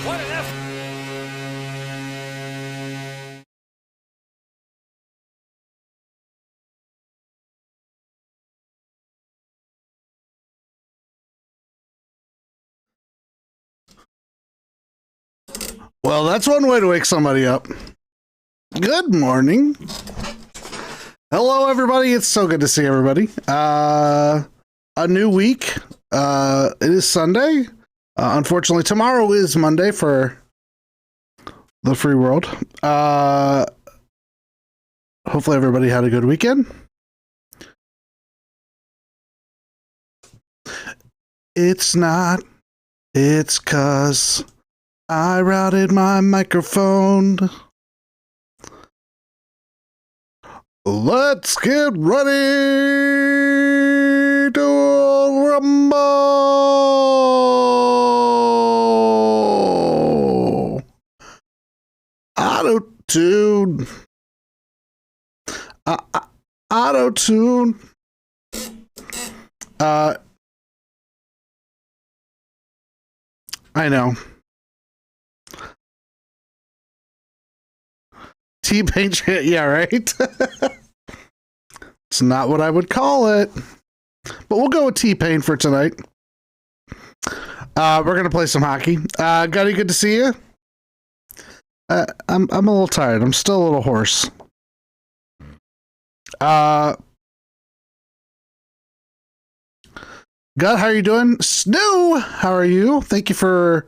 What an effort! Well, that's one way to wake somebody up. Good morning. Hello, everybody. It's so good to see everybody. A new week. It is Sunday. Unfortunately, tomorrow is Monday for the free world. Hopefully everybody had a good weekend. It's not. It's 'cause I routed my microphone. Let's get ready to rumble. Auto-tune. Auto-tune. I know. T-Pain, yeah, right? It's not what I would call it. But we'll go with T-Pain for tonight. We're going to play some hockey. Gutty, good to see you. I'm a little tired. I'm still a little hoarse. Gut, how are you doing? Snoo, how are you? Thank you for...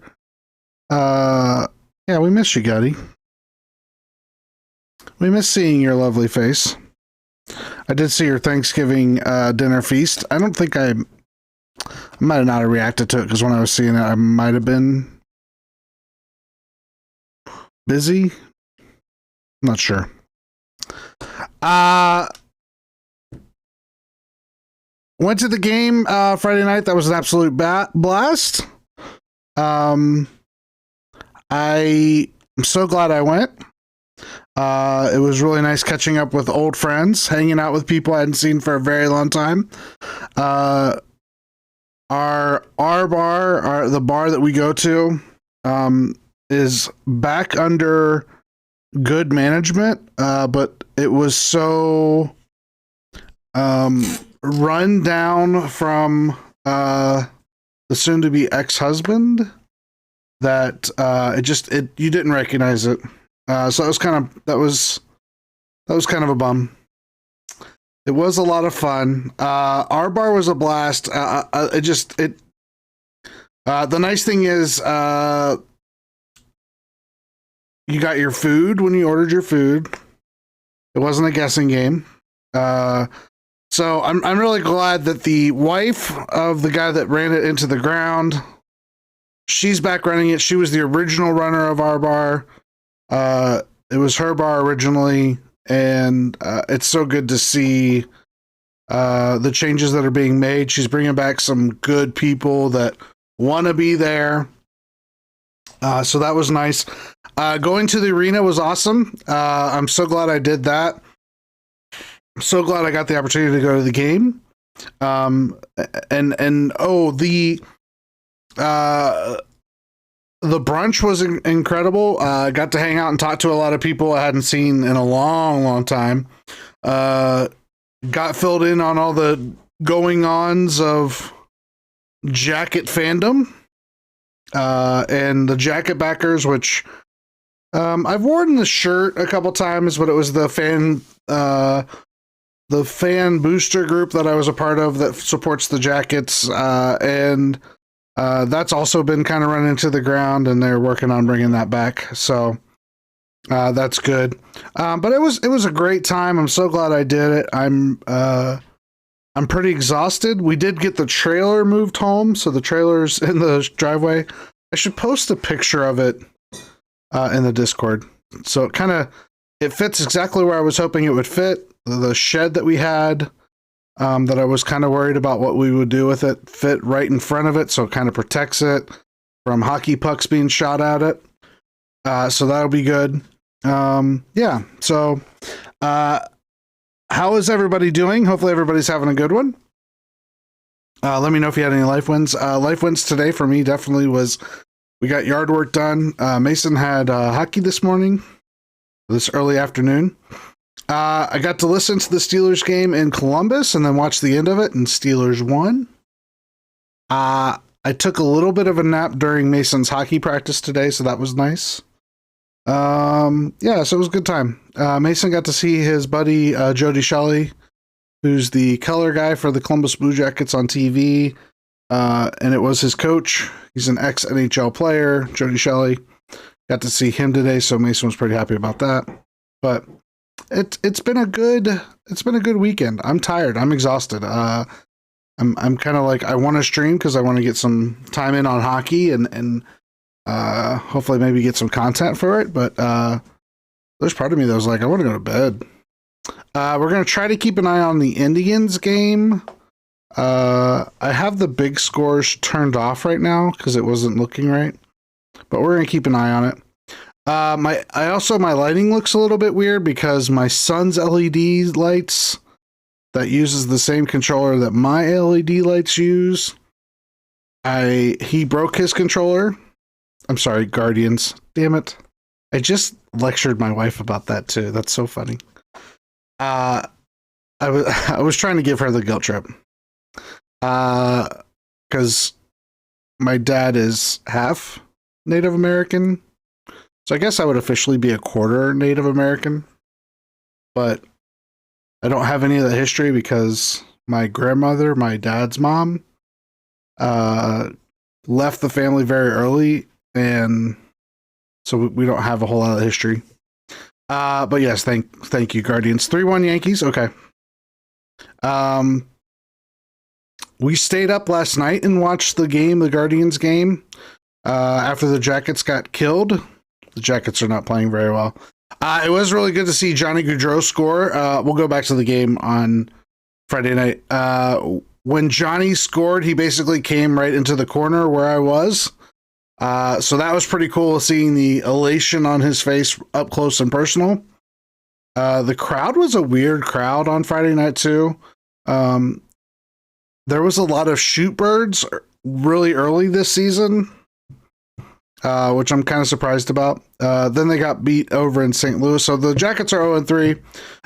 yeah, we miss you, Gutty. We miss seeing your lovely face. I did see your Thanksgiving dinner feast. I don't think I might have not reacted to it because when I was seeing it, I might have been busy. I'm not sure. Went to the game Friday night. That was an absolute blast. I'm so glad I went. It was really nice catching up with old friends, hanging out with people I hadn't seen for a very long time. Our bar, the bar that we go to, is back under good management, but it was so run down from the soon-to-be ex-husband that you didn't recognize it. So that was kind of a bum. It was a lot of fun. Our bar was a blast. The nice thing is, you got your food when you ordered your food. It wasn't a guessing game. So I'm really glad that the wife of the guy that ran it into the ground, she's back running it. She was the original runner of our bar. It was her bar originally, and it's so good to see the changes that are being made. She's bringing back some good people that want to be there. So that was nice. Going to the arena was awesome. I'm so glad I did that. I'm so glad I got the opportunity to go to the game. The brunch was incredible. Got to hang out and talk to a lot of people I hadn't seen in a long, long time. Got filled in on all the going-ons of jacket fandom and the jacket backers, which I've worn the shirt a couple times, but it was the fan booster group that I was a part of that supports the jackets, and That's also been kind of run into the ground, and they're working on bringing that back. So that's good. But it was a great time. I'm so glad I did it. I'm pretty exhausted. We did get the trailer moved home, so the trailer's in the driveway. I should post a picture of it in the Discord. So it fits exactly where I was hoping it would fit. The shed that we had, that I was kind of worried about what we would do with it, fit right in front of it, so it kind of protects it from hockey pucks being shot at it. So that'll be good. Yeah. So, how is everybody doing? Hopefully everybody's having a good one. Let me know if you had any life wins. Life wins today for me definitely was we got yard work done. Mason had hockey this morning, this early afternoon. I got to listen to the Steelers game in Columbus and then watch the end of it, and Steelers won. I took a little bit of a nap during Mason's hockey practice today, so that was nice. Yeah, so it was a good time. Mason got to see his buddy Jody Shelley, who's the color guy for the Columbus Blue Jackets on TV, and it was his coach. He's an ex-NHL player, Jody Shelley. Got to see him today, so Mason was pretty happy about that. But it's been a good weekend. I'm tired. I'm exhausted. I'm kind of like I want to stream because I want to get some time in on hockey and hopefully maybe get some content for it. But there's part of me that was like I want to go to bed. We're gonna try to keep an eye on the Indians game. I have the big scores turned off right now because it wasn't looking right, but we're gonna keep an eye on it. My lighting looks a little bit weird because my son's LED lights that uses the same controller that my LED lights use. He broke his controller. I'm sorry, Guardians. Damn it. I just lectured my wife about that too. That's so funny. I was trying to give her the guilt trip. Because my dad is half Native American. So I guess I would officially be a quarter Native American. But I don't have any of the history because my grandmother, my dad's mom, left the family very early, and so we don't have a whole lot of history. But yes, thank you, Guardians. 3-1 Yankees. Okay. We stayed up last night and watched the Guardians game. After the Jackets got killed. The Jackets are not playing very well. It was really good to see Johnny Gaudreau score. We'll go back to the game on Friday night. When Johnny scored, he basically came right into the corner where I was. So that was pretty cool, seeing the elation on his face up close and personal. The crowd was a weird crowd on Friday night too. There was a lot of shoot birds really early this season, which I'm kind of surprised about. Then they got beat over in St. Louis, so the Jackets are 0-3.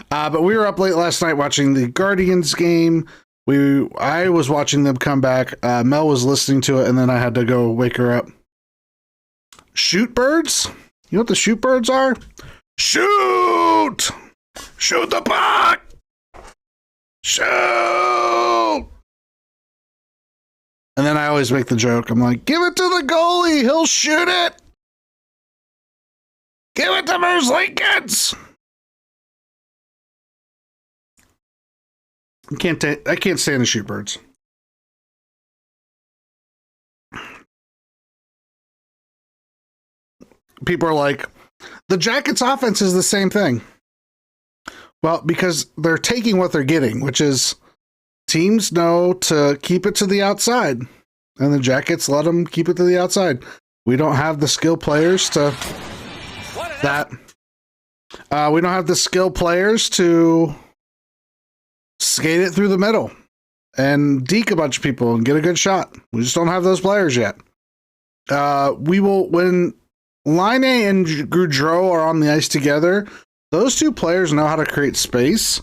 But we were up late last night watching the Guardians game. I was watching them come back. Mel was listening to it, and then I had to go wake her up. Shoot birds? You know what the shoot birds are? Shoot! Shoot the puck! Shoot! And then I always make the joke. I'm like, give it to the goalie. He'll shoot it. Give it to Merz Lincolns. I can't stand the shoot birds. People are like, the Jackets offense is the same thing. Well, because they're taking what they're getting, which is teams know to keep it to the outside, and the Jackets let them keep it to the outside. We don't have the skill players to that. We don't have the skill players to skate it through the middle and deke a bunch of people and get a good shot. We just don't have those players yet. We will, when Line and Gaudreau are on the ice together, those two players know how to create space.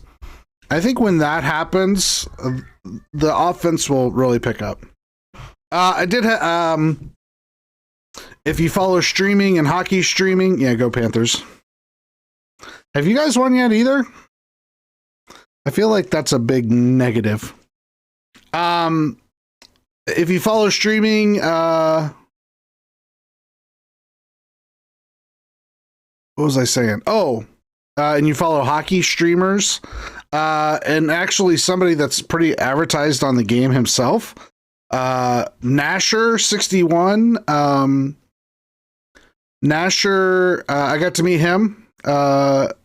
I think when that happens, the offense will really pick up. I did if you follow streaming and hockey streaming, yeah, go Panthers. Have you guys won yet either? I feel like that's a big negative. if you follow streaming, what was I saying? Oh, and you follow hockey streamers, and actually somebody that's pretty advertised on the game himself, Nasher61. Nasher, I got to meet him.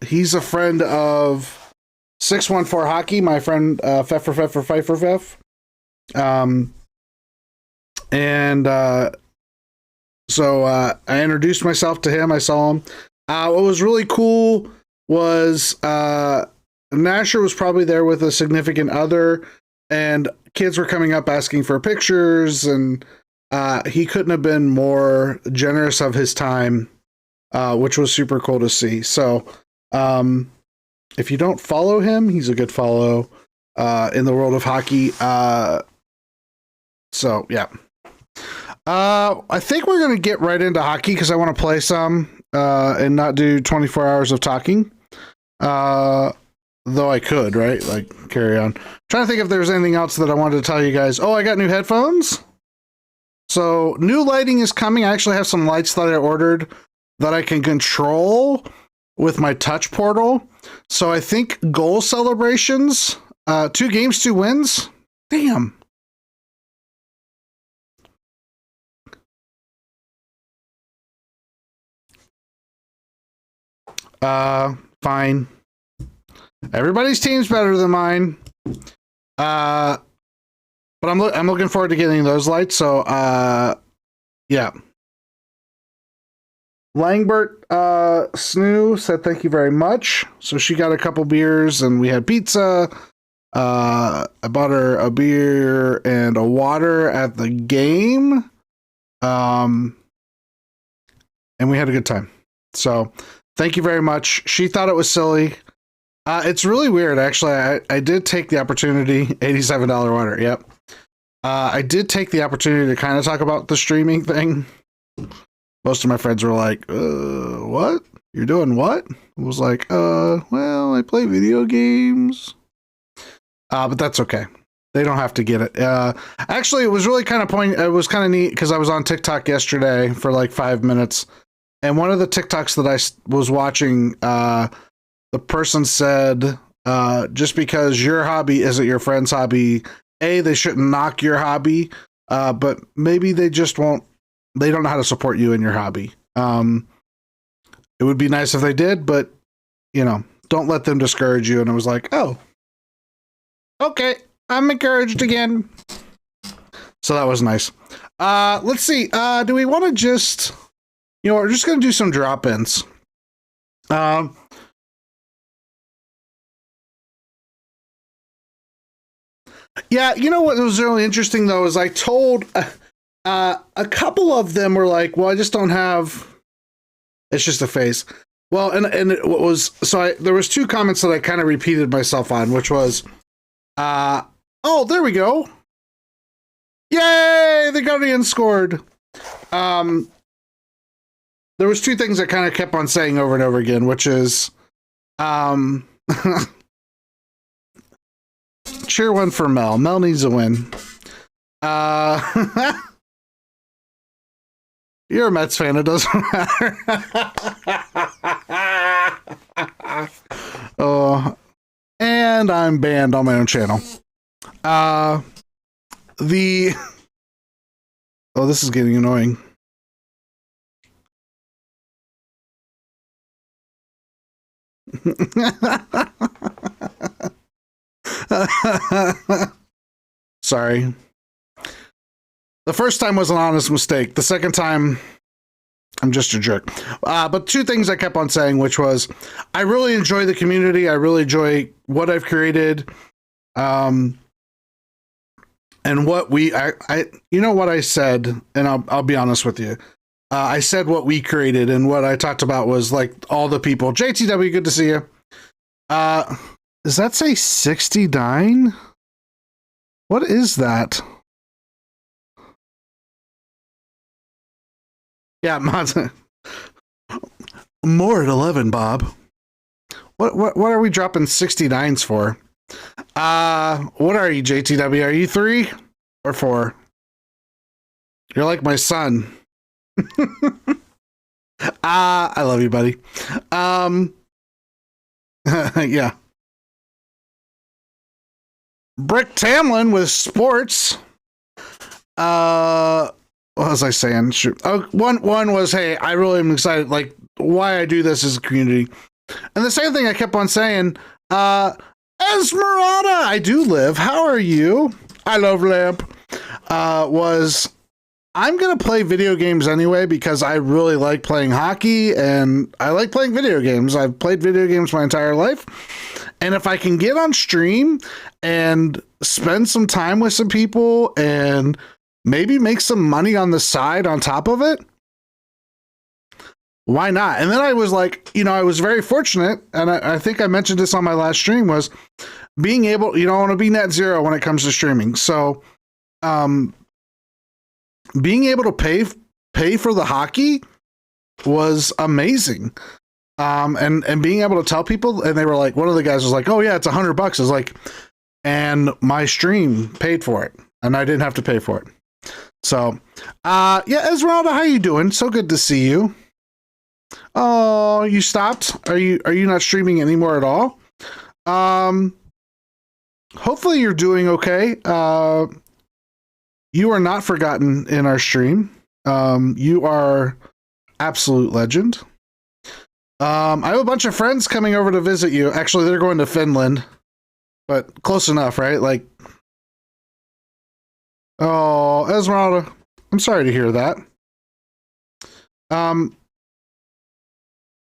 He's a friend of 614 Hockey, my friend Fef for Fef for Fight for Fef. So I introduced myself to him. I saw him. What was really cool was Nasher was probably there with a significant other, and kids were coming up asking for pictures, and he couldn't have been more generous of his time, which was super cool to see. So if you don't follow him, he's a good follow in the world of hockey. So yeah. I think we're going to get right into hockey because I want to play some and not do 24 hours of talking. Though I could, right? Like, carry on. Trying to think if there's anything else that I wanted to tell you guys. Oh, I got new headphones. So, new lighting is coming. I actually have some lights that I ordered that I can control with my touch portal. So, I think goal celebrations, 2 games, 2 wins. Damn. Fine. Everybody's team's better than mine. But I'm looking forward to getting those lights. So, yeah. Langbert Snoo said thank you very much. So she got a couple beers and we had pizza. I bought her a beer and a water at the game. And we had a good time. So thank you very much. She thought it was silly. It's really weird, actually. I did take the opportunity. $87 water. Yep. I did take the opportunity to kind of talk about the streaming thing. Most of my friends were like, what? You're doing what? I was like, well, I play video games. But that's okay. They don't have to get it. Actually, it was really kind of it was kind of neat because I was on TikTok yesterday for like 5 minutes. And one of the TikToks that I was watching, the person said, just because your hobby isn't your friend's hobby, they shouldn't knock your hobby, but maybe they just don't know how to support you in your hobby. It would be nice if they did, but, don't let them discourage you. And I was like, oh, okay, I'm encouraged again. So that was nice. Let's see. Do we want to just, we're just going to do some drop-ins. Yeah, what was really interesting though is I told a couple of them were like, "Well, I just don't have." It's just a face. Well, and it was so there was 2 comments that I kind of repeated myself on, which was, "Oh, there we go! Yay, the Guardians scored!" There was 2 things I kind of kept on saying over and over again, which is, cheer one for Mel. Mel needs a win. You're a Mets fan. It doesn't matter. Oh, and I'm banned on my own channel. Oh, this is getting annoying. Sorry. The first time was an honest mistake. The second time, I'm just a jerk. But 2 things I kept on saying, which was, I really enjoy the community. I really enjoy what I've created. And what what I said, and I'll be honest with you. I said what we created, and what I talked about was like all the people. JTW, good to see you. Does that say 69? What is that? Yeah, more at 11, Bob. What are we dropping 69s for? What are you, JTW? Are you 3 or 4? You're like my son. I love you, buddy. Yeah. Brick Tamlin with sports. What was I saying? Shoot. One was, hey, I really am excited. Like, why I do this as a community. And the same thing I kept on saying, Esmeralda, I do live. How are you? I love Lamp. Was I'm going to play video games anyway because I really like playing hockey and I like playing video games. I've played video games my entire life. And if I can get on stream and spend some time with some people and maybe make some money on the side on top of it, why not? And then I was like, I was very fortunate, and I think I mentioned this on my last stream, was being able, I want to be net zero when it comes to streaming. So being able to pay for the hockey was amazing. And being able to tell people, and they were like, one of the guys was like, oh yeah, it's $100. I was like, and my stream paid for it, and I didn't have to pay for it. So, yeah, Esmeralda, how you doing? So good to see you. Oh, you stopped? Are you not streaming anymore at all? Hopefully you're doing okay. You are not forgotten in our stream. You are absolute legend. I have a bunch of friends coming over to visit you. Actually, they're going to Finland, but close enough, right? Like, oh, Esmeralda, I'm sorry to hear that.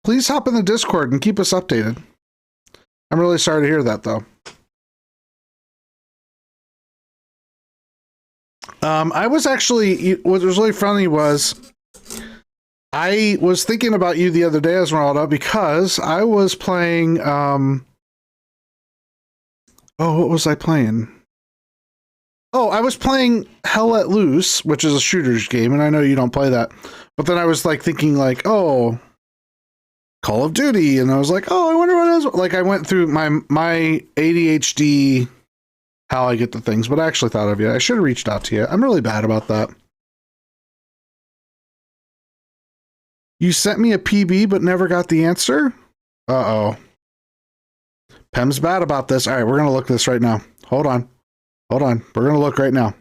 Please hop in the Discord and keep us updated. I'm really sorry to hear that, though. I was actually, what was really funny was, I was thinking about you the other day, Esmeralda, because I was playing, what was I playing? Oh, I was playing Hell Let Loose, which is a shooter's game, and I know you don't play that. But then I was like thinking like, oh, Call of Duty, and I was like, oh, I wonder what it is. Like I went through my ADHD, how I get the things, but I actually thought of you. I should have reached out to you. I'm really bad about that. You sent me a PB, but never got the answer? Uh-oh. Pem's bad about this. All right, we're going to look this right now. Hold on. We're going to look right now.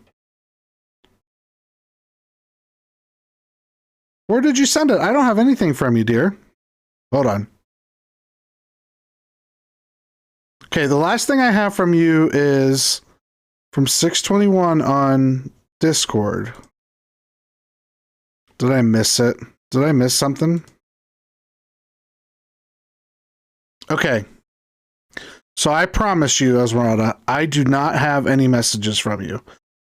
Where did you send it? I don't have anything from you, dear. Hold on. Okay, the last thing I have from you is from 621 on Discord. Did I miss it? Did I miss something? Okay. So I promise you, Esmeralda, I do not have any messages from you.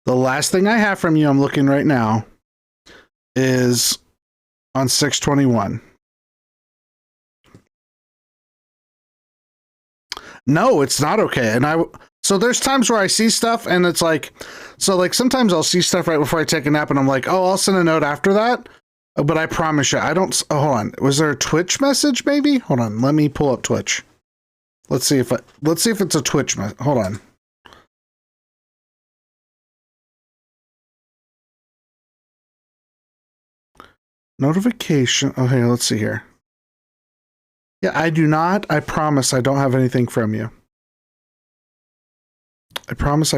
The last thing I have from you, I'm looking right now, is on 621. No, it's not okay. And so there's times where I see stuff and it's like, so like sometimes I'll see stuff right before I take a nap and I'm like, oh, I'll send a note after that. But I promise you, I don't, hold on. Was there a Twitch message maybe? Hold on. Let me pull up Twitch. Let's see if it's a Twitch message. Hold on. Notification. Okay, let's see here. Yeah, I do not. I promise I don't have anything from you. I promise.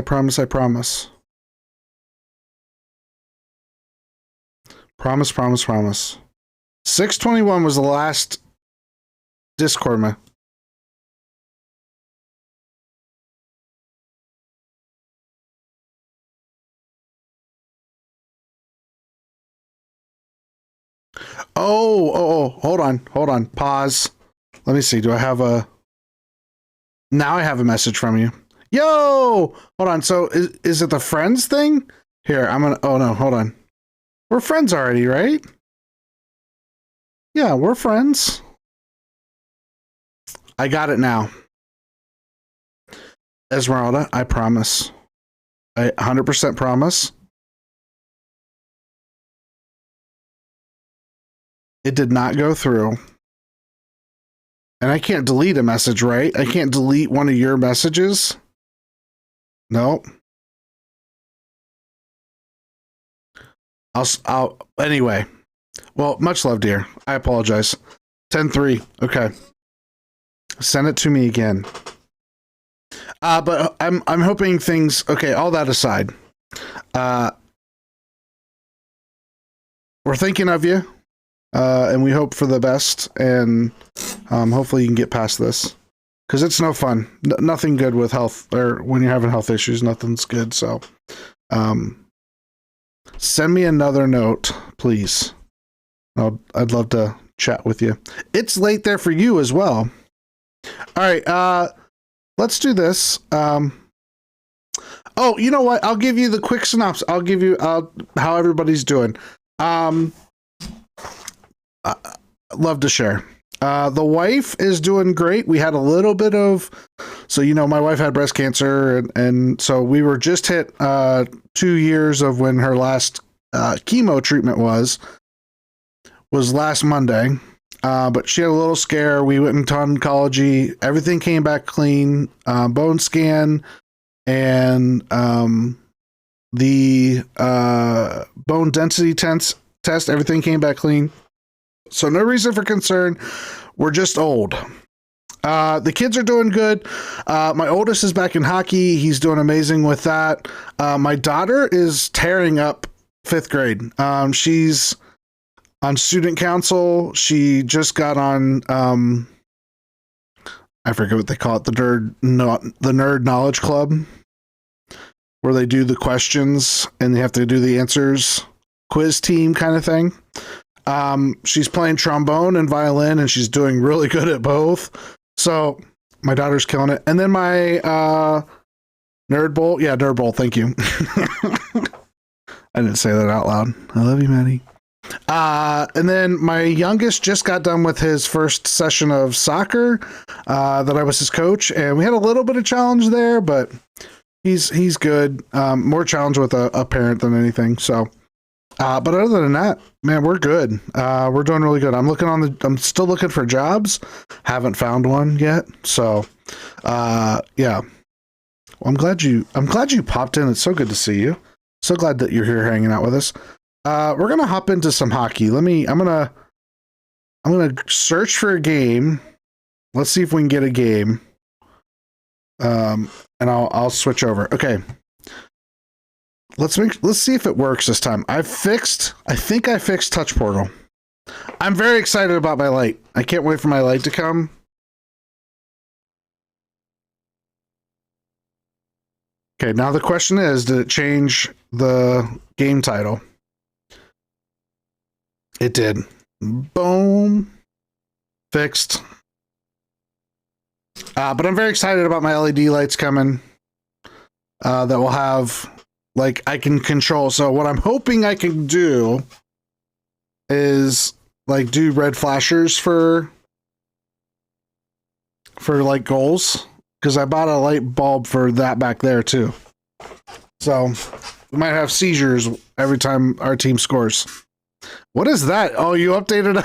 621 was the last Discord man. Oh, hold on. Pause. Let me see. Do I have a... Now I have a message from you. Yo! Hold on. So is it the friends thing? Here, I'm gonna... Oh, no. Hold on. We're friends already, right? Yeah, we're friends. I got it now. Esmeralda, I promise. I 100% promise. It did not go through. And I can't delete a message, right? I can't delete one of your messages. Nope. Anyway. Well, much love, dear. I apologize. 10-3. Okay. Send it to me again. But I'm hoping things. Okay, all that aside, we're thinking of you, and we hope for the best, and hopefully you can get past this, because it's no fun. Nothing good with health, or when you're having health issues, nothing's good. So, send me another note, please. I'd love to chat with you. It's late there for you as well. All right, let's do this. Oh, you know what? I'll give you the quick synopsis. I'll give you how everybody's doing. Love to share. The wife is doing great. We had a little bit of, so my wife had breast cancer, and so we were just hit 2 years of when her last chemo treatment was last Monday. But she had a little scare. We went into oncology. Everything came back clean. Bone scan and the bone density test. Everything came back clean. So no reason for concern. We're just old. The kids are doing good. My oldest is back in hockey. He's doing amazing with that. My daughter is tearing up 5th grade. She's on student council. She just got on, I forget what they call it, the nerd knowledge club, where they do the questions and they have to do the answers, quiz team kind of thing. She's playing trombone and violin, and she's doing really good at both. So my daughter's killing it. And then my nerd bowl. Yeah, nerd bowl. Thank you. I didn't say that out loud. I love you, Maddie. And then my youngest just got done with his first session of soccer that I was his coach, and we had a little bit of challenge there, but he's good. More challenge with a parent than anything. So, but other than that, man, we're good. We're doing really good. I'm still looking for jobs. Haven't found one yet. So, yeah. Well, I'm glad you popped in. It's so good to see you. So glad that you're here hanging out with us. We're gonna hop into some hockey. I'm gonna search for a game. Let's see if we can get a game. And I'll switch over. Okay. Let's see if it works this time. I think I fixed Touch Portal. I'm very excited about my light. I can't wait for my light to come. Okay, now the question is, did it change the game title? It did. Boom. Fixed. But I'm very excited about my LED lights coming. That will have, I can control. So what I'm hoping I can do is do red flashers for goals, because I bought a light bulb for that back there too. So we might have seizures every time our team scores. What is that? Oh, you updated.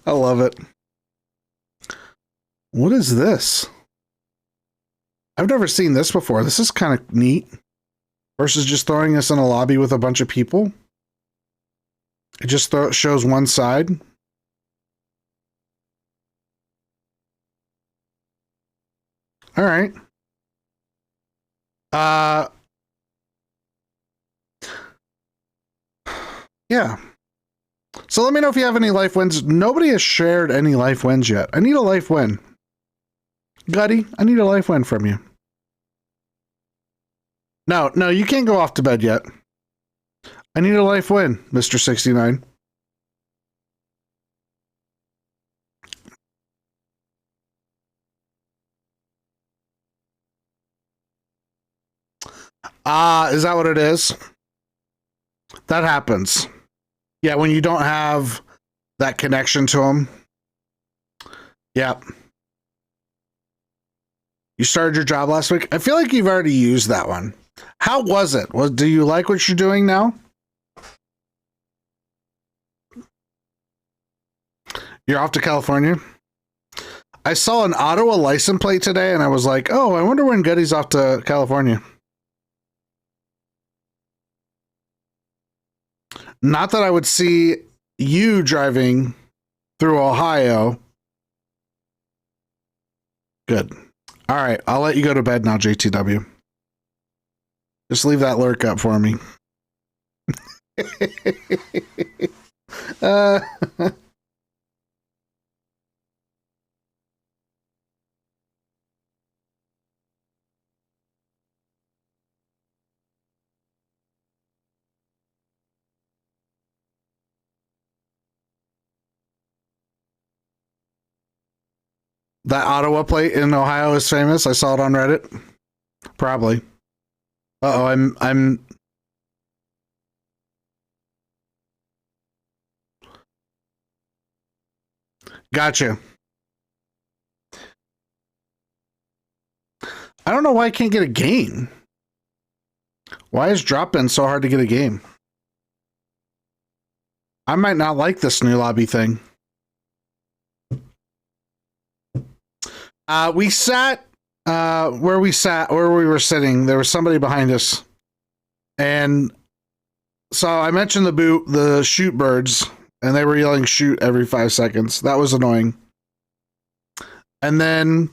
I love it. What is this? I've never seen this before. This is kind of neat. Versus just throwing us in a lobby with a bunch of people. It just shows one side. All right. Yeah. So let me know if you have any life wins. Nobody has shared any life wins yet. I need a life win. Gutty, I need a life win from you. No, you can't go off to bed yet. I need a life win, Mr. 69. Is that what it is? That happens. Yeah, when you don't have that connection to them. Yep. You started your job last week. I feel like you've already used that one. How was it? Do you like what you're doing now? You're off to California? I saw an Ottawa license plate today, and I was like, oh, I wonder when Gutty's off to California. Not that I would see you driving through Ohio. Good. All right, I'll let you go to bed now, JTW. Just leave that lurk up for me. uh, that Ottawa plate in Ohio is famous. I saw it on Reddit. Probably. Uh-oh, I'm gotcha. I don't know why I can't get a game. Why is drop-in so hard to get a game? I might not like this new lobby thing. We sat where we were sitting. There was somebody behind us, and so I mentioned the shoot birds, and they were yelling "shoot" every 5 seconds. That was annoying. And then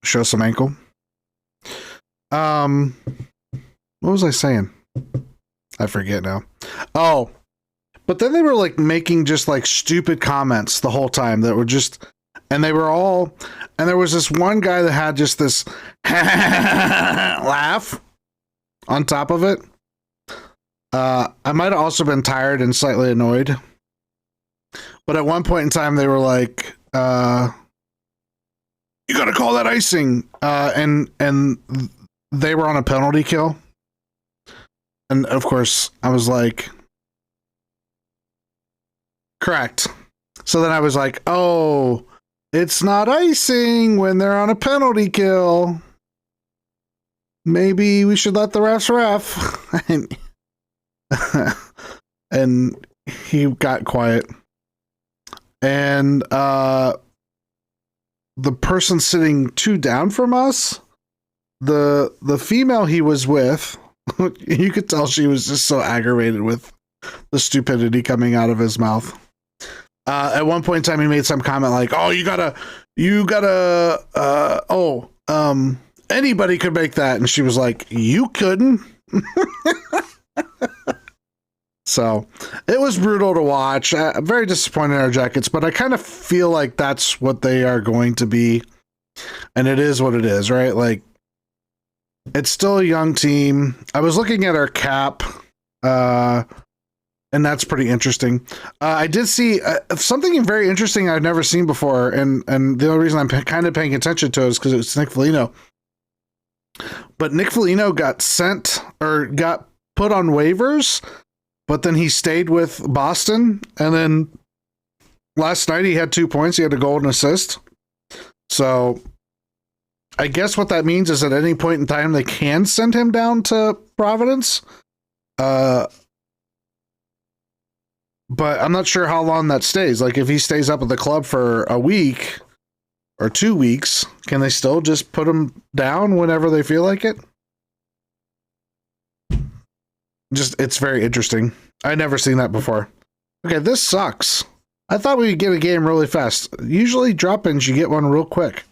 show some ankle. What was I saying? I forget now. Oh, but then they were like making just like stupid comments the whole time that were just, and they were all, and there was this one guy that had just this laugh on top of it. I might have also been tired and slightly annoyed, but at one point in time they were like, "You got to call that icing," and they were on a penalty kill. And of course, I was like, correct. So then I was like, oh, it's not icing when they're on a penalty kill. Maybe we should let the refs ref. And he got quiet. And the person sitting 2 down from us, the female he was with, you could tell she was just so aggravated with the stupidity coming out of his mouth. At one point in time, he made some comment like, "Oh, anybody could make that," and she was like, "You couldn't." So it was brutal to watch. I'm very disappointed in our Jackets, but I kind of feel like that's what they are going to be, and it is what it is, right? Like, it's still a young team. I was looking at our cap, and that's pretty interesting. I did see something very interesting I've never seen before, and the only reason I'm kind of paying attention to it is because it's Nick Foligno. But Nick Foligno got put on waivers, but then he stayed with Boston, and then last night he had 2 points. He had a goal and assist. So I guess what that means is at any point in time, they can send him down to Providence. But I'm not sure how long that stays. Like, if he stays up at the club for a week or 2 weeks, can they still just put him down whenever they feel like it? It's very interesting. I'd never seen that before. Okay, this sucks. I thought we'd get a game really fast. Usually drop-ins, you get one real quick.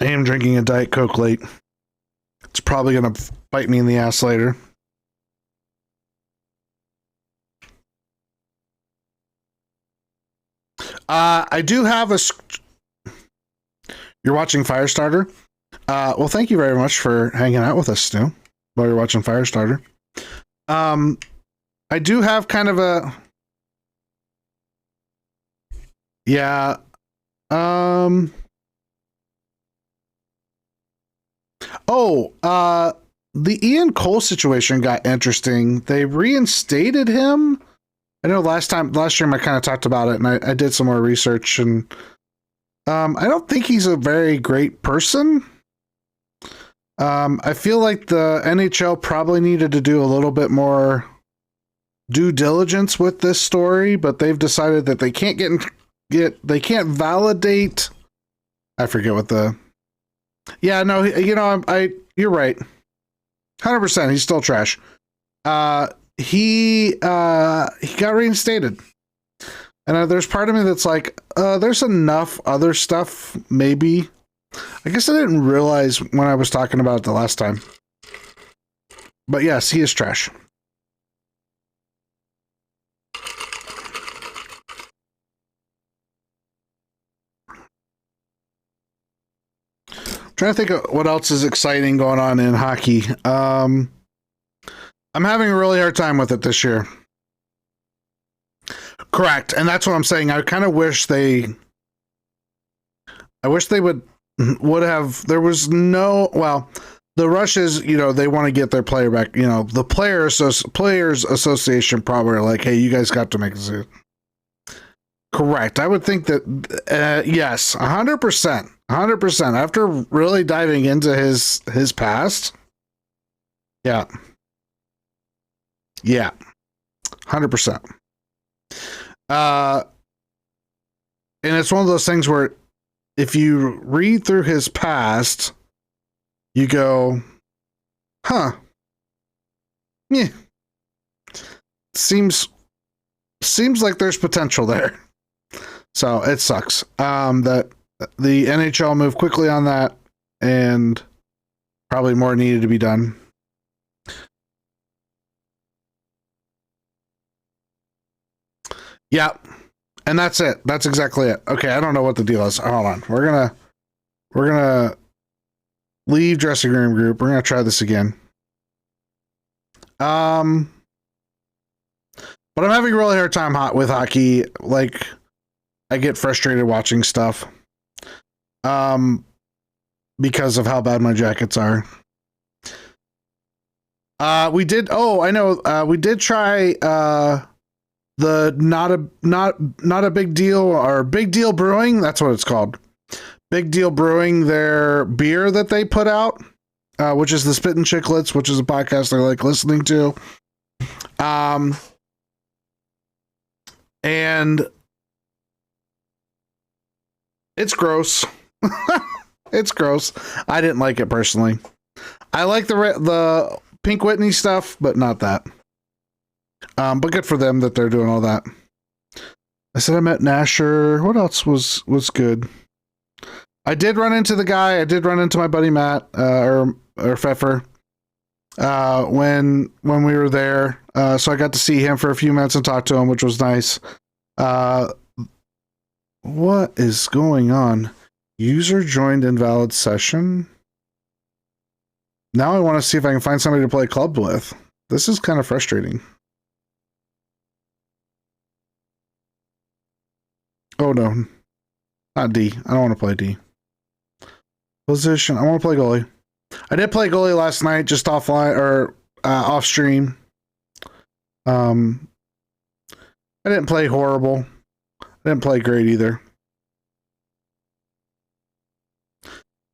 I am drinking a Diet Coke late. It's probably going to bite me in the ass later. I do have You're watching Firestarter? Well, thank you very much for hanging out with us, Stu, while you're watching Firestarter. I do have kind of a... Yeah. The Ian Cole situation got interesting. They reinstated him. I know last stream I kind of talked about it, and I did some more research, and I don't think he's a very great person. I feel like the NHL probably needed to do a little bit more due diligence with this story, but they've decided that they can't get they can't validate. I forget what the. Yeah, no, you're right. 100%. He's still trash. He got reinstated. And there's part of me that's like, there's enough other stuff, maybe. I guess I didn't realize when I was talking about it the last time. But yes, he is trash. Trying to think of what else is exciting going on in hockey. I'm having a really hard time with it this year. Correct, and that's what I'm saying. I kind of wish they would have. There was no. Well, the rush is, they want to get their player back. The players association probably are like, hey, you guys got to make a decision. Correct. I would think that yes, 100%. 100%. After really diving into his past. Yeah. 100%. And it's one of those things where if you read through his past, you go, huh. Yeah. Seems like there's potential there. So it sucks. That the NHL moved quickly on that, and probably more needed to be done. Yeah, and that's it. That's exactly it. Okay, I don't know what the deal is. Hold on. We're gonna leave dressing room group. We're gonna try this again. But I'm having a really hard time with hockey. Like, I get frustrated watching stuff. Because of how bad my Jackets are. We did try the not a big deal, or Big Deal Brewing, that's what it's called. Big Deal Brewing, their beer that they put out, which is the Spittin' Chicklets, which is a podcast I like listening to. And it's gross. It's gross. I didn't like it personally. I like the Pink Whitney stuff, but not that. But good for them that they're doing all that. I said I met Nasher. What else was good? I did run into the guy. I did run into my buddy Matt, or Pfeffer, when we were there. So I got to see him for a few minutes and talk to him, which was nice. What is going on? User joined invalid session. Now I want to see if I can find somebody to play club with. This is kind of frustrating. Oh no, not D. I don't want to play D. Position. I want to play goalie. I did play goalie last night, just offline or off stream. I didn't play horrible. I didn't play great either.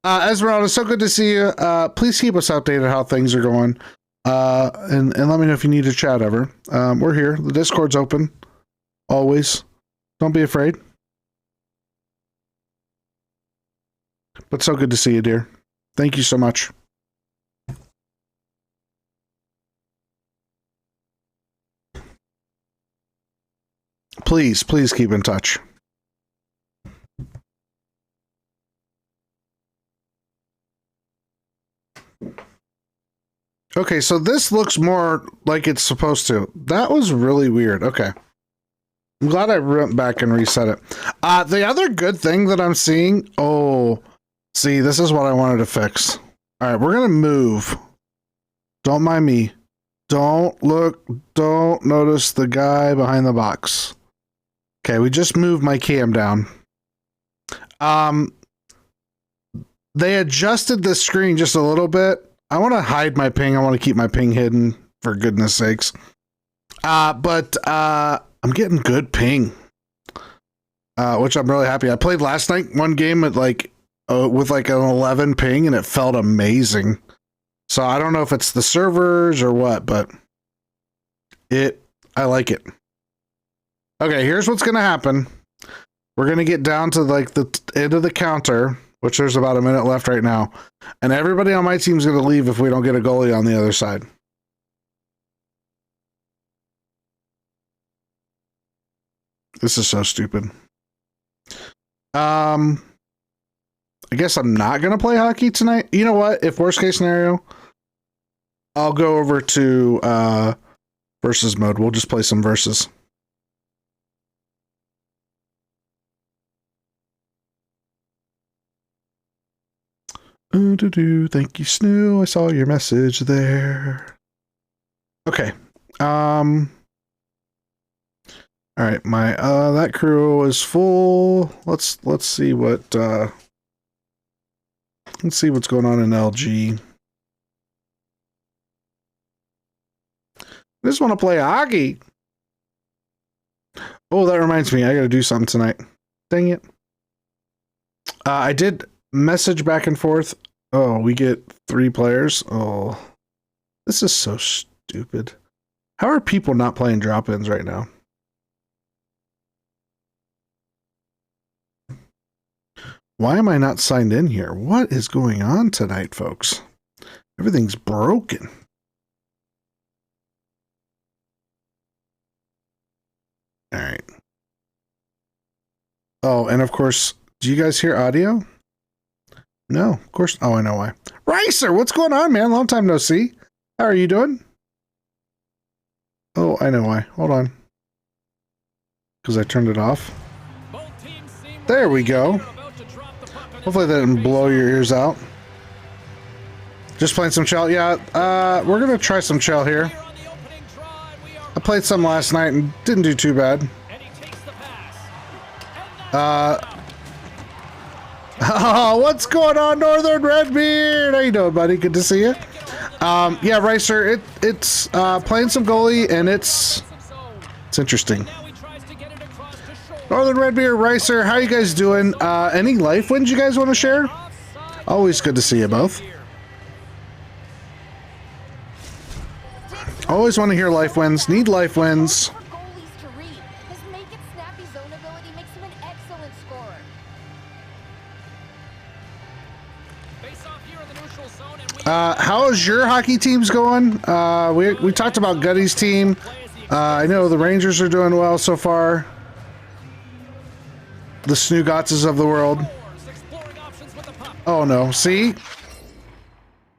Esmeralda, so good to see you. Please keep us updated how things are going. And let me know if you need to chat ever. We're here. The Discord's open. Always. Don't be afraid. But so good to see you, dear. Thank you so much. Please keep in touch. Okay, so this looks more like it's supposed to. That was really weird. Okay. I'm glad I went back and reset it. The other good thing that I'm seeing... Oh, see, this is what I wanted to fix. All right, we're going to move. Don't mind me. Don't notice the guy behind the box. Okay, we just moved my cam down. They adjusted the screen just a little bit. I want to hide my ping. I want to keep my ping hidden, for goodness sakes. But I'm getting good ping, which I'm really happy. I played last night one game at with an 11 ping, and it felt amazing. So I don't know if it's the servers or what, but I like it. Okay, here's what's going to happen. We're going to get down to like the end of the counter, which there's about a minute left right now. And everybody on my team is going to leave if we don't get a goalie on the other side. This is so stupid. I guess I'm not going to play hockey tonight. You know what? If worst case scenario, I'll go over to versus mode. We'll just play some versus. Thank you, Snoo. I saw your message there. Okay. All right, my that crew is full. Let's see what let's see what's going on in LG. I just want to play hockey. Oh, that reminds me, I got to do something tonight. Dang it. I did message back and forth. Oh, we get 3 players. Oh, this is so stupid. How are people not playing drop-ins right now? Why am I not signed in here? What is going on tonight, folks? Everything's broken. All right. Oh, and of course, do you guys hear audio? No, of course. Oh, I know why. Ricer, what's going on, man? Long time no see. How are you doing? Oh, I know why. Hold on. Because I turned it off. There we go. Hopefully that didn't blow your ears out. Just playing some Chell. Yeah, we're going to try some Chell here. I played some last night and didn't do too bad. Oh, what's going on, Northern Redbeard? How you doing, buddy? Good to see you. Yeah, Ricer, it's playing some goalie, and it's interesting. Northern Redbeard, Ricer, how you guys doing? Any life wins you guys want to share? Always good to see you both. Always want to hear life wins. Need life wins. How's your hockey teams going? We talked about Gutty's team. I know the Rangers are doing well so far. The Snoogotses of the world. Oh no, see?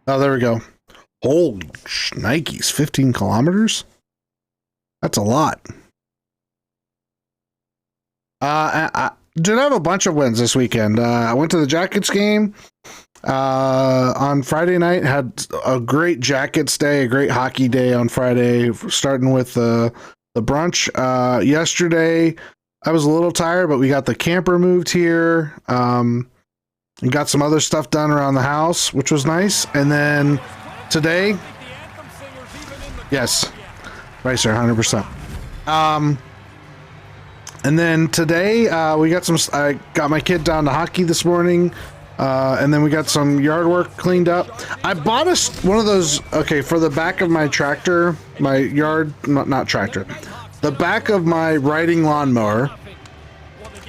Oh, there we go. Holy Nikes, 15 kilometers? That's a lot. I did have a bunch of wins this weekend. I went to the Jackets game. On Friday night, had a great Jackets day, a great hockey day on Friday, starting with the brunch. Yesterday, I was a little tired, but we got the camper moved here. And got some other stuff done around the house, which was nice. And then today, yes, right, sir, 100%. And then today, we got I got my kid down to hockey this morning. And then we got some yard work cleaned up. I bought one of those, okay, for the back of my tractor, my yard, not tractor, the back of my riding lawnmower.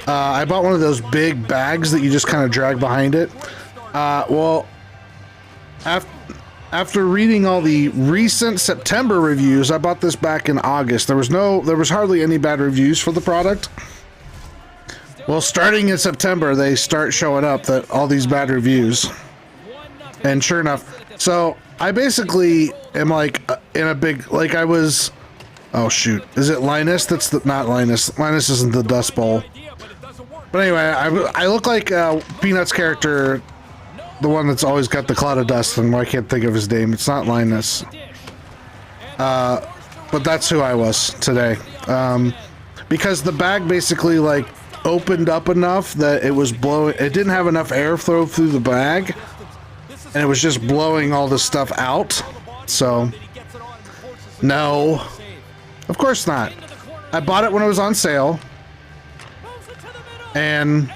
I bought one of those big bags that you just kind of drag behind it. Well, after reading all the recent September reviews, I bought this back in August. There was hardly any bad reviews for the product. Well, starting in September, they start showing up that all these bad reviews. And sure enough, so I basically am like in a big, like I was, oh shoot, is it Linus? That's not Linus. Linus isn't the Dust Bowl. But anyway, I look like Peanut's character, the one that's always got the cloud of dust, and I can't think of his name. It's not Linus. But that's who I was today. Because the bag basically like opened up enough that it was blowing, it didn't have enough airflow through the bag, and it was just blowing all this stuff out. So no, of course not. I bought it when it was on sale, and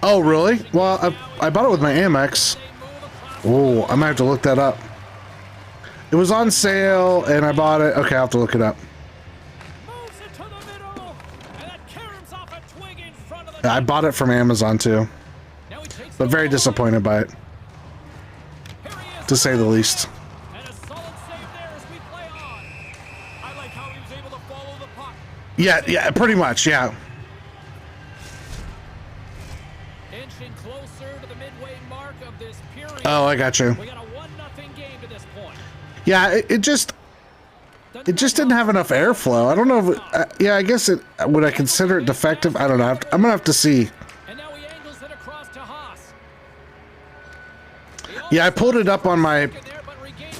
oh really? Well, I bought it with my Amex. Oh, I might have to look that up. It was on sale and I bought it. Okay, I'll have to look it up. I bought it from Amazon too, but very disappointed by it, to say the least. Yeah, pretty much, yeah. Inching closer to the midway mark of this period. Oh, I got you. We got a 1-0 game to this point. Yeah, it just didn't have enough airflow. I don't know if yeah, I guess it would I consider it defective? I don't know. I'm gonna have to see. And now he angles it across to Haas. Yeah, I pulled it up on my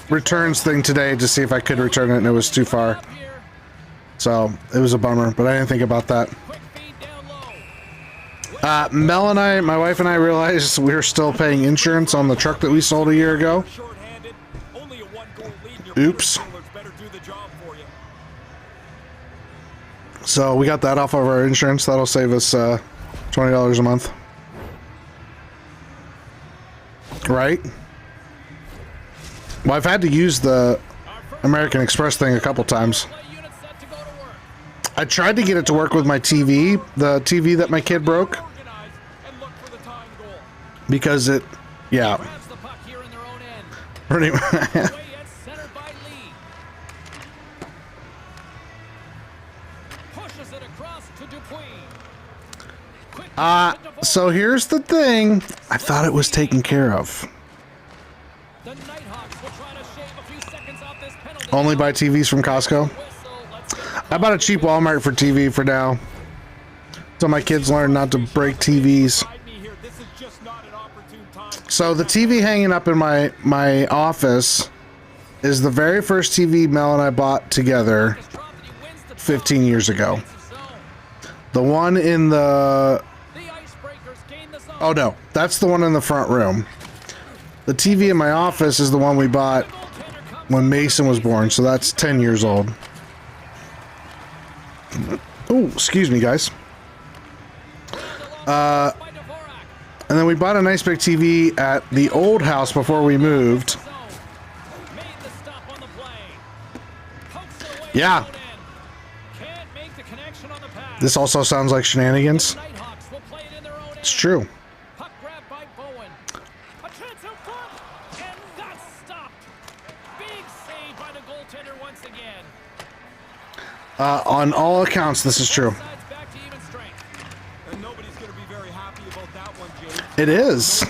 returns thing today to see if I could return it, and it was too far. So it was a bummer, but I didn't think about that. Mel and I, my wife and I, realized we were still paying insurance on the truck that we sold a year ago. Oops. So we got that off of our insurance. That'll save us $20 a month. Right? Well, I've had to use the American Express thing a couple times. I tried to get it to work with my TV, the TV that my kid broke. Because it, yeah. Pretty much. So here's the thing. I thought it was taken care of. Only buy TVs from Costco. I bought a cheap Walmart for TV for now. So my kids learn not to break TVs. So the TV hanging up in my office is the very first TV Mel and I bought together 15 years ago. The one in the... Oh no, that's the one in the front room. The TV in my office is the one we bought when Mason was born, so that's 10 years old. Oh, excuse me, guys. And then we bought a nice big TV at the old house before we moved. Yeah. This also sounds like shenanigans. It's true. On all accounts, this is true. It is.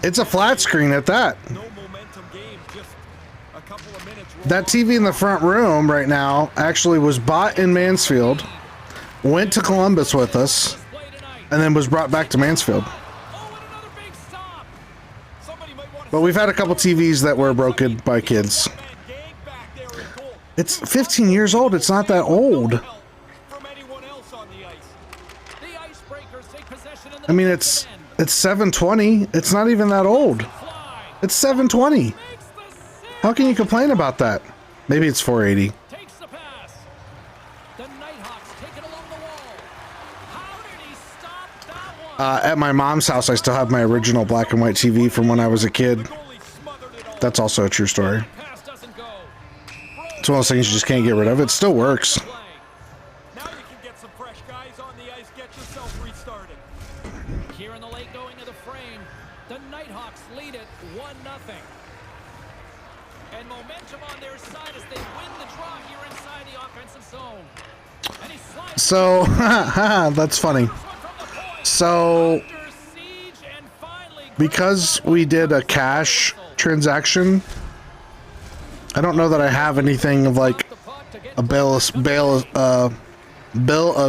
It's a flat screen at that. That TV in the front room right now actually was bought in Mansfield, went to Columbus with us, and then was brought back to Mansfield. But we've had a couple TVs that were broken by kids. It's 15 years old. It's not that old. I mean, it's 720. It's not even that old. It's 720. How can you complain about that? Maybe it's 480. At my mom's house, I still have my original black and white TV from when I was a kid. That's also a true story. It's one of those things you just can't get rid of. It still works. Here in the late going of the frame, the Nighthawks lead it 1-0. And momentum on their side as they win the draw here inside the offensive zone. And he slides. So, that's funny. So, because we did a cash transaction, I don't know that I have anything of like a bill of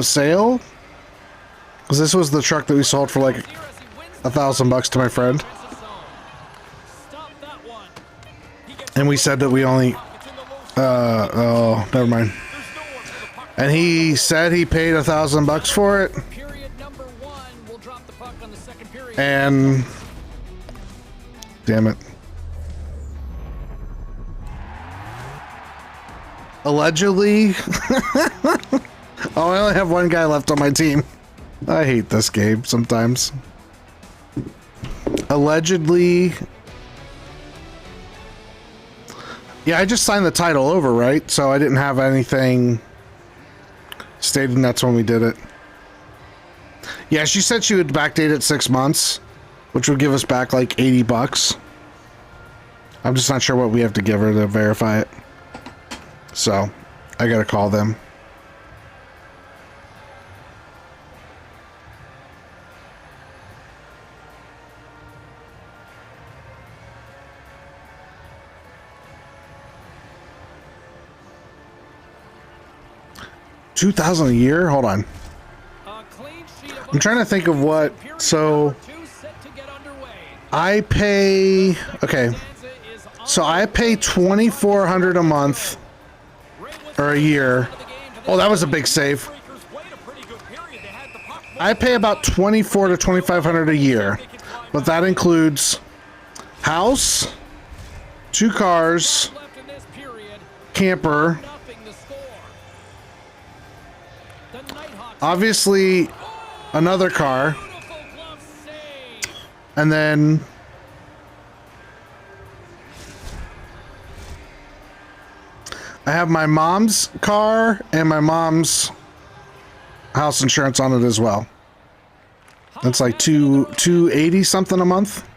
sale, because this was the truck that we sold for like $1,000 to my friend, and we said that we only oh, never mind. And he said he paid $1,000 for it, and damn it. Allegedly. Oh, I only have one guy left on my team. I hate this game sometimes. Allegedly. Yeah, I just signed the title over, right? So I didn't have anything stating that's when we did it. Yeah, she said she would backdate it 6 months, which would give us back like $80. I'm just not sure what we have to give her to verify it. So, I gotta call them. $2,000 a year? Hold on. I'm trying to think of what. So I pay. Okay. So I pay $2,400 a month or a year. Oh, that was a big save. I pay about $2,400 to $2,500 a year, but that includes house, 2 cars, camper. Obviously, another car, and then I have my mom's car and my mom's house insurance on it as well. That's like $280 something a month.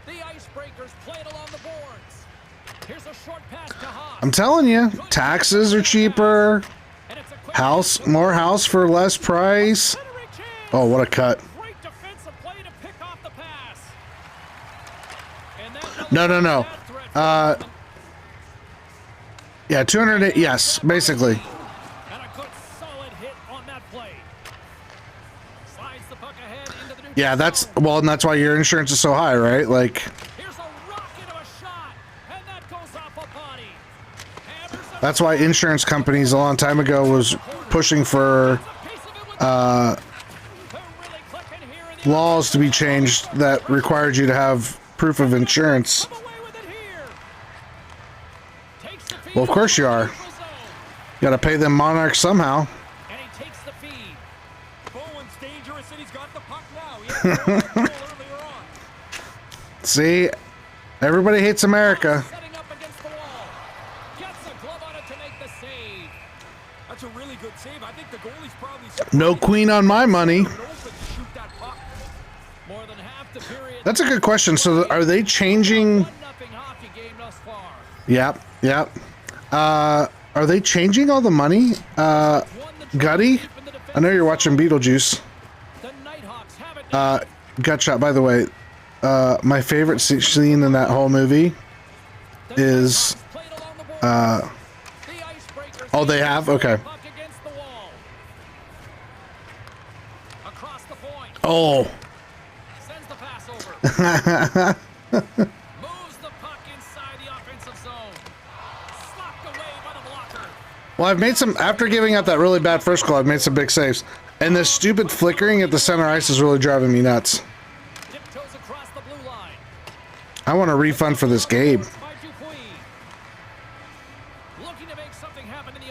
I'm telling you, taxes are cheaper. House, more house for less price. Oh, what a cut. No. Yeah, 208. Yes, basically. Yeah, that's well, and that's why your insurance is so high, right? Like. That's why insurance companies a long time ago was pushing for laws to be changed that required you to have proof of insurance. Well, of course you are. You gotta pay them monarchs somehow. See, everybody hates America. No queen on my money. That's a good question. So are they changing? Yep. Are they changing all the money? Gutty? I know you're watching Beetlejuice. Gutshot, by the way. My favorite scene in that whole movie is... oh, they have? Okay. Oh. Sends the pass over. Moves the puck inside the offensive zone. Slapped away by the blocker. Well, I've made some, after giving up that really bad first goal, I've made some big saves. And this stupid flickering at the center ice is really driving me nuts. Tiptoes across the blue line. I want a refund for this game.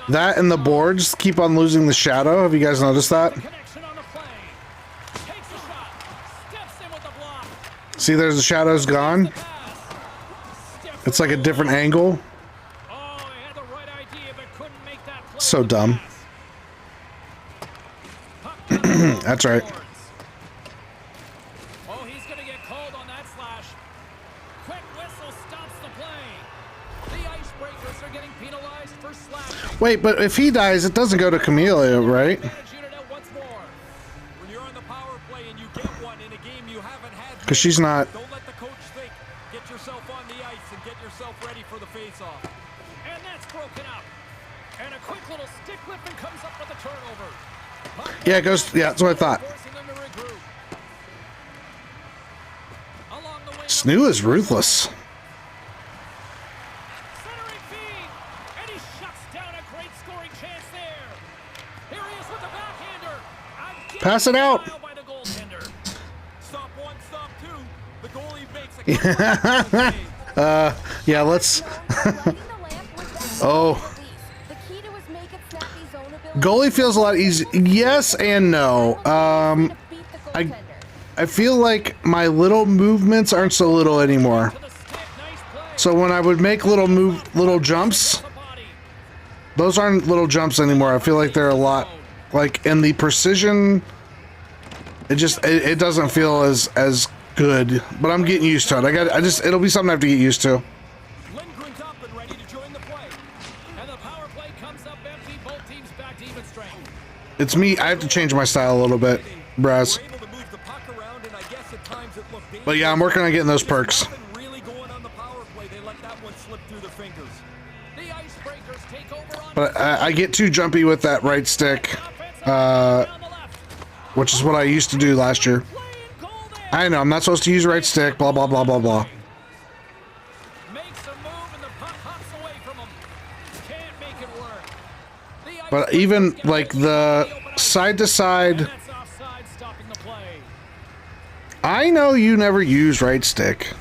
That and the boards keep on losing the shadow. Have you guys noticed that? See, there's the shadow's gone. It's like a different angle. So dumb. That's right. Oh, he's gonna get called on that slash. Quick whistle stops the play. The icebreakers are getting penalized for slash. Wait, but if he dies, it doesn't go to Camellia, right? Because she's not. Don't let the coach think. Get yourself on the ice and get yourself ready for the face-off. And that's broken up. And a quick little stick lift and comes up with a turnover. Yeah, it goes. Yeah, that's what I thought. Snoo is ruthless. And he shuts down a great scoring chance there. Here he is with the backhander. Pass it out. Yeah, let's. Oh. Goalie feels a lot easier. Yes and no. I feel like my little movements aren't so little anymore. So when I would make little jumps, those aren't little jumps anymore. I feel like they're a lot, like, in the precision It doesn't feel as good, but I'm getting used to it. It'll be something I have to get used to. Lindgren's up and ready to join the play. And the power play comes up empty. Both teams back to even strength. It's me. I have to change my style a little bit, Braz. But yeah, I'm working on getting those perks. But I get too jumpy with that right stick, which is what I used to do last year. I know, I'm not supposed to use right stick, blah, blah, blah, blah, blah. But even, like, the side-to-side... I know you never use right stick.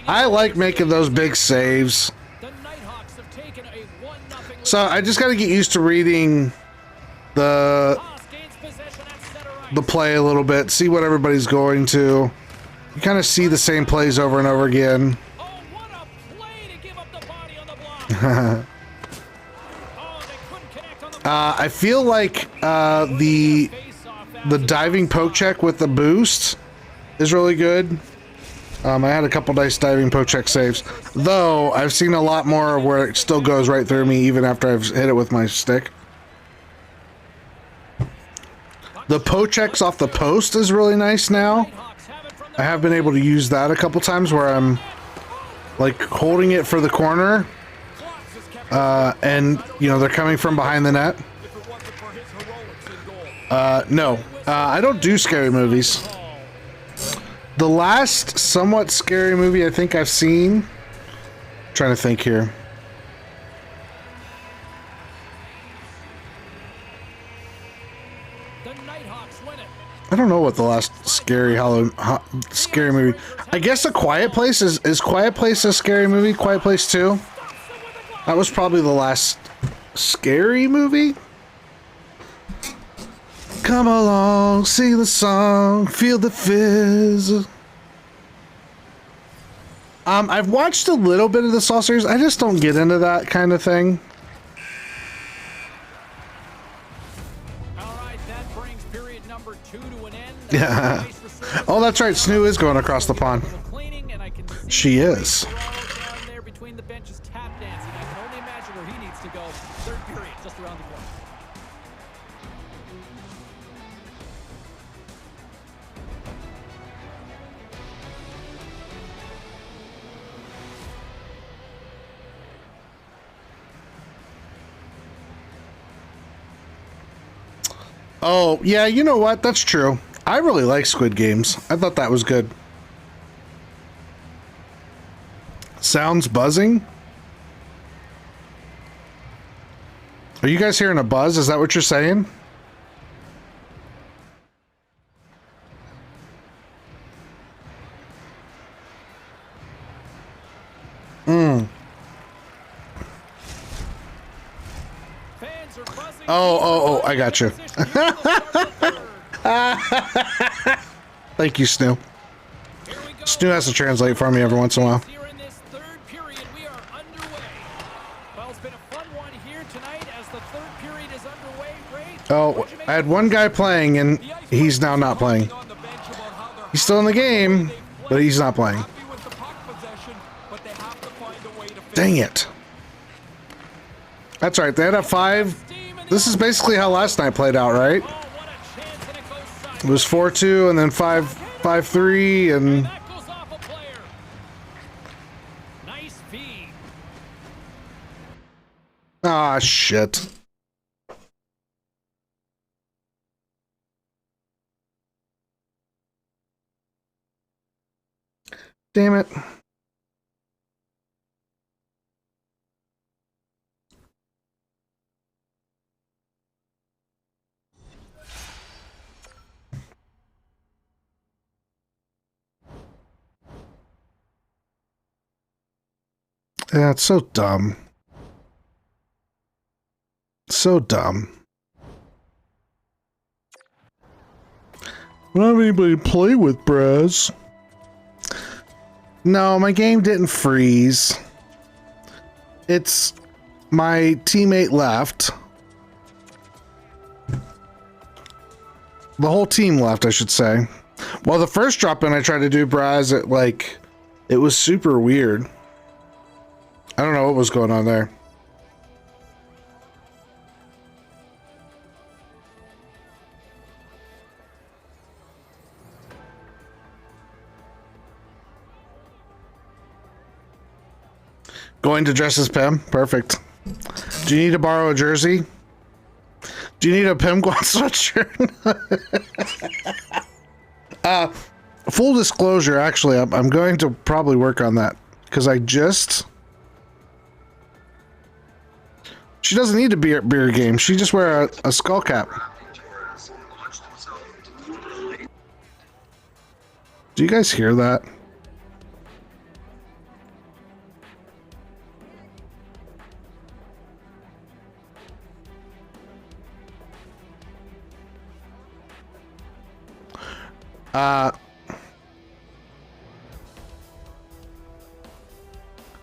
I like making those big saves. So I just got to get used to reading the play a little bit, see what everybody's going to. You kind of see the same plays over and over again. I feel like the diving poke check with the boost is really good. I had a couple nice diving poke check saves, though I've seen a lot more where it still goes right through me even after I've hit it with my stick. The poke checks off the post is really nice now. I have been able to use that a couple times where I'm like holding it for the corner, and you know they're coming from behind the net. No, I don't do scary movies. The last somewhat scary movie I think I've seen... I'm trying to think here. I don't know what the last scary movie... I guess A Quiet Place is Quiet Place a scary movie? Quiet Place 2? That was probably the last scary movie? Come along, sing the song, feel the fizz. I've watched a little bit of the Saw series. I just don't get into that kind of thing. All right, that brings period number 2 to an end. Yeah. Oh, that's right. Snoo is going across the pond. She is. Down there between the benches, tap dancing. I can only imagine where he needs to go. Third period, just around the corner. Oh, yeah, you know what? That's true. I really like Squid Games. I thought that was good. Sounds buzzing? Are you guys hearing a buzz? Is that what you're saying? Oh, I got you. Thank you, Snoo. Snoo has to translate for me every once in a while. Here in this third period, we are underway. Well, it's been a fun one here tonight as the third period is underway. Ray, Oh, I had one guy playing and he's now not playing. He's still in the game, but he's not playing. Dang it. That's right, they had a 5. This is basically how last night played out, right? It was 4-2 and then 5-3 and... Ah, shit. Damn it. Yeah, it's so dumb. So dumb. I don't have anybody to play with, Braz. No, my game didn't freeze. It's my teammate left. The whole team left, I should say. Well, the first drop-in I tried to do, Braz, it was super weird. I don't know what was going on there. Going to dress as Pim? Perfect. Do you need to borrow a jersey? Do you need a Pim sweatshirt? Full disclosure, actually, I'm going to probably work on that because she doesn't need a beer game. She just wear a skull cap. Do you guys hear that?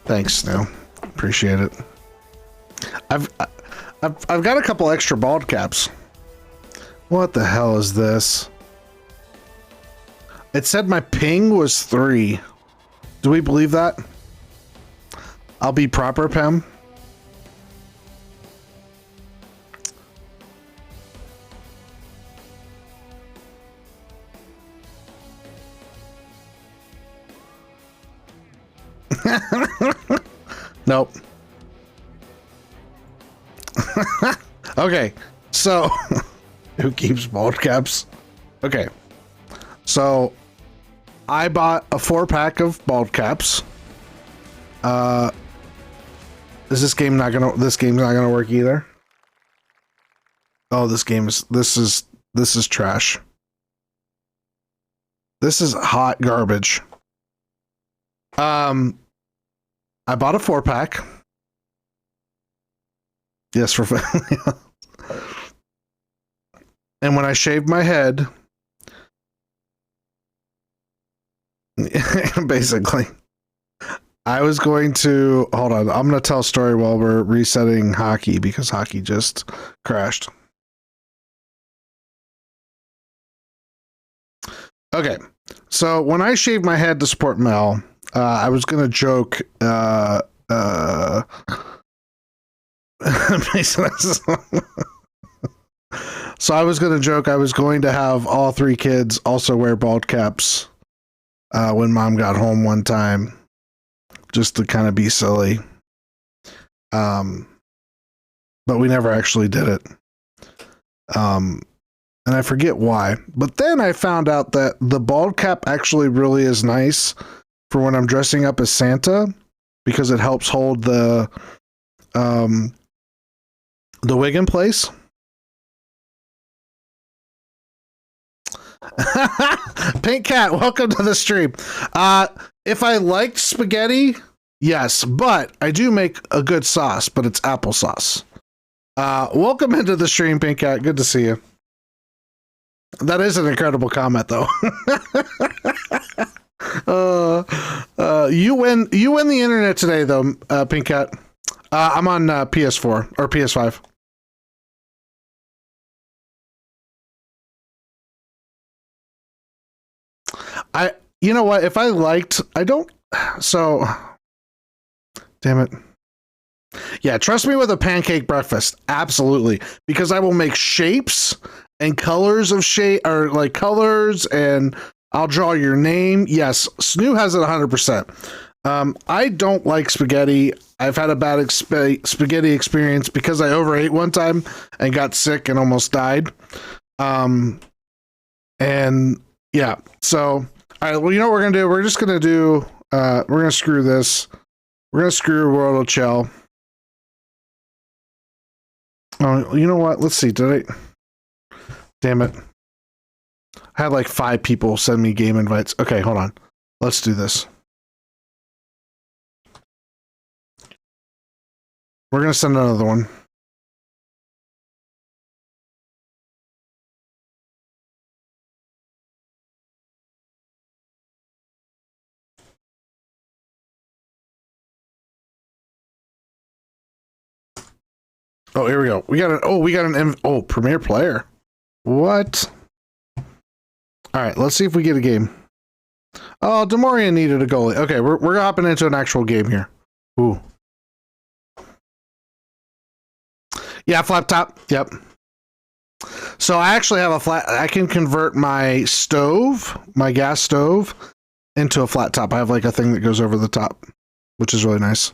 Thanks, Snow. Appreciate it. I've got a couple extra bald caps. What the hell is this? It said my ping was 3. Do we believe that? I'll be proper, Pam. Nope. Okay, so who keeps bald caps? Okay, so I bought a 4-pack of bald caps. Is this game not gonna? This game's not gonna work either. Oh, this is trash. This is hot garbage. I bought a 4-pack. Yes, for family. And when I shaved my head, basically, I was going to hold on. I'm going to tell a story while we're resetting hockey because hockey just crashed. Okay, so when I shaved my head to support Mel, I was going to joke. So I was going to joke I was going to have all 3 kids also wear bald caps when Mom got home one time, just to kind of be silly. But we never actually did it. And I forget why. But then I found out that the bald cap actually really is nice for when I'm dressing up as Santa because it helps hold the wig in place. Pink Cat, welcome to the stream. If I liked spaghetti, yes, but I do make a good sauce, but it's applesauce. Welcome into the stream, Pink Cat. Good to see you. That is an incredible comment, though. You win the internet today, though, Pink Cat. I'm on PS4 or PS5. You know what? If I liked, I don't. So, damn it. Yeah, trust me with a pancake breakfast. Absolutely. Because I will make shapes and colors of shape, or like colors, and I'll draw your name. Yes, Snoo has it 100%. I don't like spaghetti. I've had a bad spaghetti experience because I overate one time and got sick and almost died. And yeah, so, all right, well, you know what we're going to do? We're just going to do, we're going to screw this. We're going to screw World of Chell. Oh, you know what? Let's see. Did I? Damn it. I had like 5 people send me game invites. Okay, hold on. Let's do this. We're going to send another one. Oh, here we go. We got an Premier player. What? All right, let's see if we get a game. Oh, Demorian needed a goalie. Okay, we're hopping into an actual game here. Ooh. Yeah, flat top. Yep. So I actually have a flat. I can convert my stove, my gas stove, into a flat top. I have like a thing that goes over the top, which is really nice.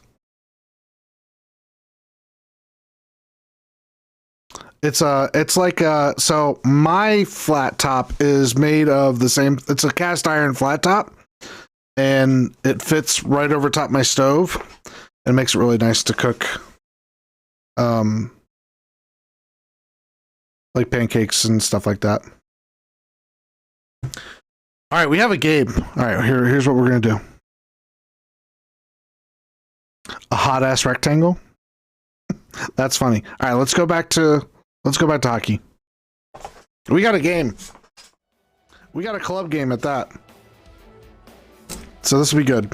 It's like so my flat top is made of the same. It's a cast iron flat top, and it fits right over top my stove, and makes it really nice to cook. Like pancakes and stuff like that. All right, we have a game. All right, here's what we're gonna do. A hot ass rectangle. That's funny. All right, let's go back to hockey. We got a game. We got a club game at that. So this will be good.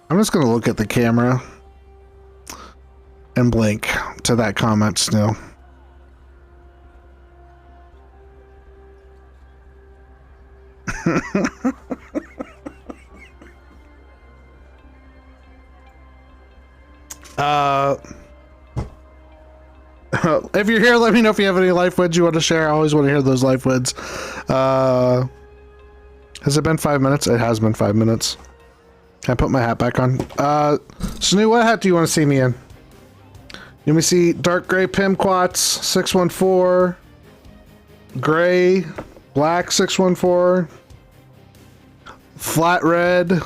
I'm just gonna look at the camera and blink to that comment still. If you're here, let me know if you have any life wins you want to share. I always want to hear those life wins. Has it been 5 minutes? It has been 5 minutes. Can I put my hat back on? Snoo, what hat do you want to see me in? Let me see dark gray Pim Quats 614, gray, black 614, flat red,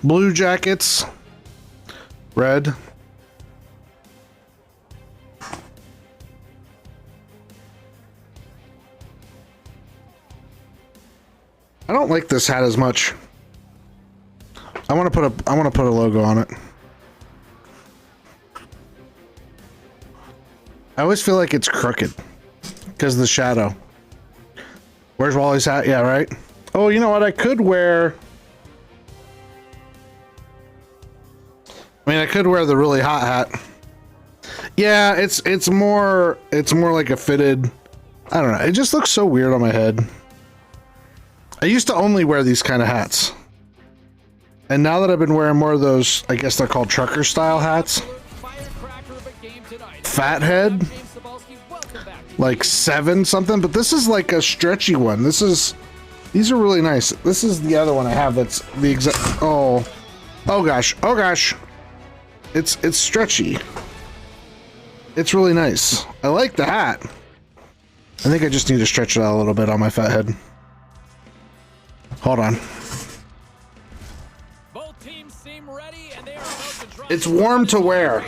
blue jackets, red. I don't like this hat as much. I want to put a logo on it. I always feel like it's crooked because of the shadow. Where's Wally's hat? Yeah, right. Oh, you know what? I could wear. I mean, I could wear the really hot hat. Yeah, it's more like a fitted. I don't know. It just looks so weird on my head. I used to only wear these kind of hats. And now that I've been wearing more of those, I guess they're called trucker style hats. Fathead. Like 7 something, but this is like a stretchy one. These are really nice. This is the other one I have that's the exact, oh gosh. It's stretchy. It's really nice. I like the hat. I think I just need to stretch it out a little bit on my fat head. Hold on. Both teams seem ready and they are about to drop. It's warm to wear.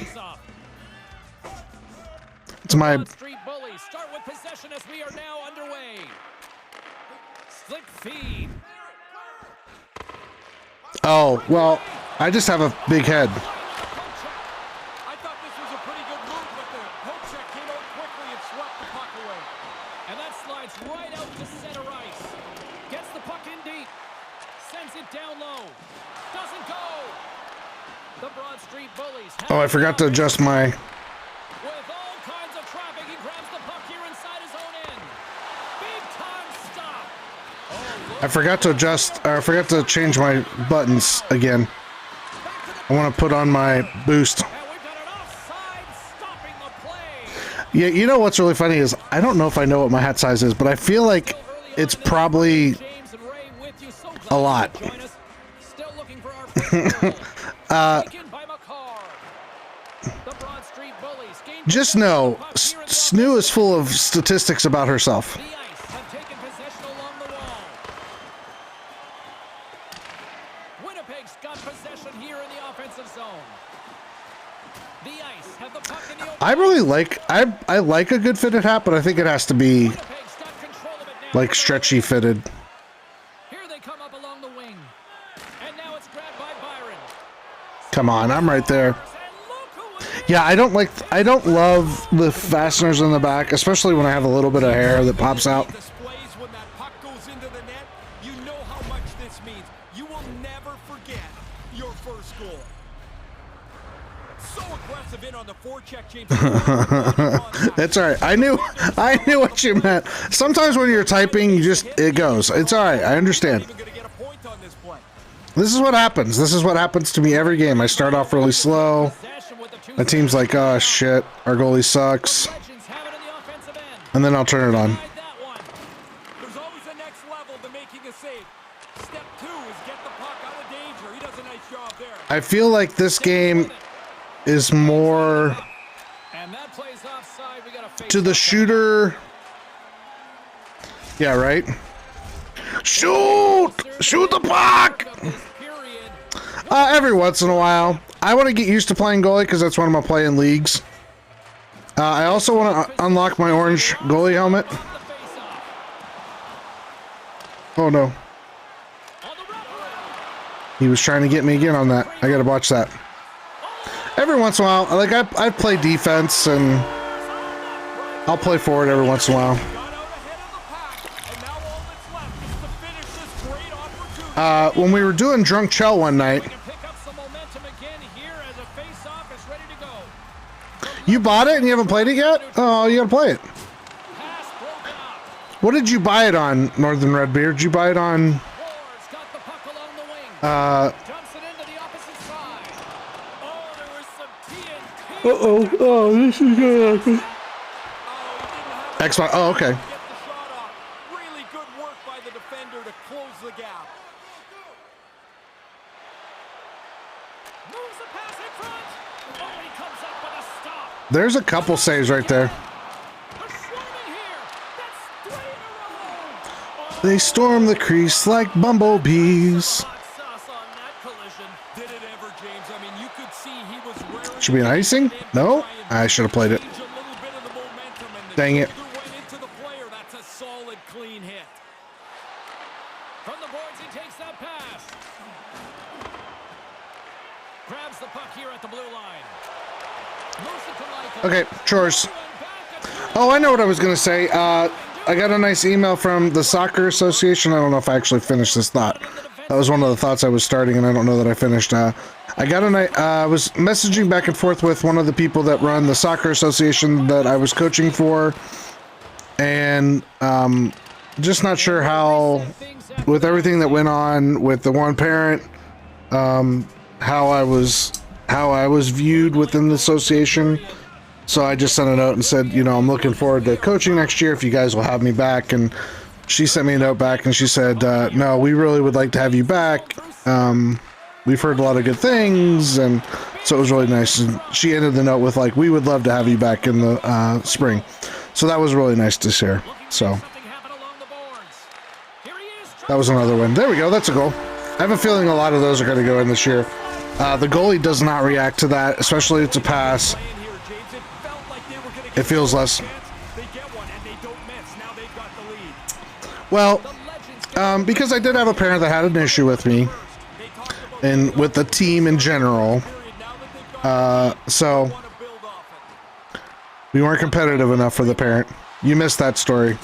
It's my Street Bullies start with possession as we are now underway. Slick feed. Oh, well, I just have a big head. I thought this was a pretty good move, but the poke check came out quickly and swept the puck away. And that slides right out to center ice. Gets the puck in deep. Sends it down low. Doesn't go. The Broad Street Bullies. Oh, I forgot to adjust my. With all kinds of traffic, he grabs the puck here inside his own end. Big time stop. Oh, I forgot to adjust. Or I forgot to change my buttons again. I want to put on my boost. and we've got an offside stopping the play. Yeah, you know what's really funny is I don't know if I know what my hat size is, but I feel like it's probably James and Ray with you. So glad a lot. you could join us. Still looking for our first goal. Taken by McCarr. The Broad Street Bullies gain Just possession know, of the puck here in the Snoo is full of statistics about herself. The Ice have taken possession along the wall. Winnipeg's got possession here in the offensive zone. The Ice have the puck in the open. I really like I like a good fitted hat, but I think it has to be Winnipeg's got control of it now. like stretchy fitted. Here they come up along the wing. And now it's grabbed by Byron. Come on, I'm right there. And look who it is. Yeah, I don't love the fasteners in the back, especially when I have a little bit of hair that pops out. Displays when that puck goes into the net. You know how much this means. You will never forget your first goal. So aggressive in on the forecheck, James. It's all right. I knew what you meant. Sometimes when you're typing, it goes. It's all right. I understand. This is what happens. This is what happens to me every game. I start off really slow. My team's like, oh shit, our goalie sucks. And then I'll turn it on. There's always a next level to making a save. Step 2 is get the puck out of danger. He does a nice job there. I feel like this game is more to the shooter. Yeah, right? Shoot! Shoot the puck! Every once in a while. I want to get used to playing goalie because that's when I'm playing leagues. I also want to unlock my orange goalie helmet. Oh no. He was trying to get me again on that. I gotta watch that. Every once in a while, like I play defense and I'll play forward every once in a while. When we were doing Drunk Chell one night, you bought it and you haven't played it yet? Oh, you gotta play it. What did you buy it on, Northern Redbeard? Did you buy it on? Oh, this is good. Xbox. Oh, okay. Really good work by the defender to close the gap. Moves the pass in front. Oh, he comes up with a stop. There's a couple saves right there. They storm the crease like bumblebees. Should be an icing? No? I should have played it. Dang it. That's a solid clean hit. From the boards, he takes that pass. Grabs the puck here at the blue line. Okay, chores. Oh, I know what I was going to say. I got a nice email from the Soccer Association. I don't know if I actually finished this thought. That was one of the thoughts I was starting, and I don't know that I finished. I was messaging back and forth with one of the people that run the Soccer Association that I was coaching for, and just not sure how, with everything that went on with the one parent, how I was viewed within the association. So I just sent a note and said, you know, I'm looking forward to coaching next year if you guys will have me back. And she sent me a note back and she said, no, we really would like to have you back. We've heard a lot of good things. And so it was really nice. And she ended the note with like, we would love to have you back in the spring. So that was really nice to share. So that was another one. There we go. That's a goal. I have a feeling a lot of those are going to go in this year. The goalie does not react to that, especially if it's a pass. It feels less. Well, because I did have a parent that had an issue with me and with the team in general. So we weren't competitive enough for the parent. You missed that story.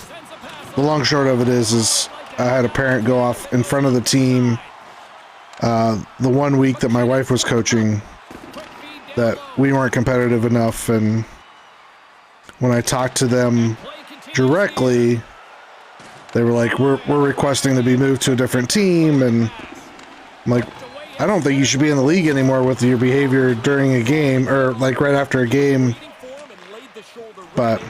The long short of it is I had a parent go off in front of the team the 1 week that my wife was coaching that we weren't competitive enough, and when I talked to them directly, they were like, we're requesting to be moved to a different team, and I'm like, I don't think you should be in the league anymore with your behavior during a game, or like right after a game. But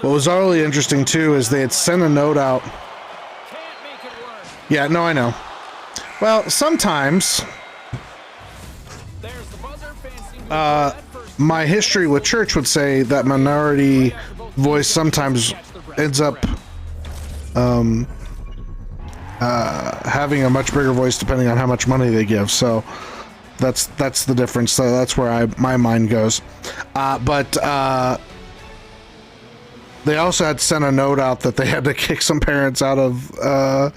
what was really interesting too is they had sent a note out. Yeah, no, I know. Well, sometimes my history with church would say that minority voice sometimes ends up having a much bigger voice depending on how much money they give. So that's the difference. So that's where my mind goes. But they also had sent a note out that they had to kick some parents out of the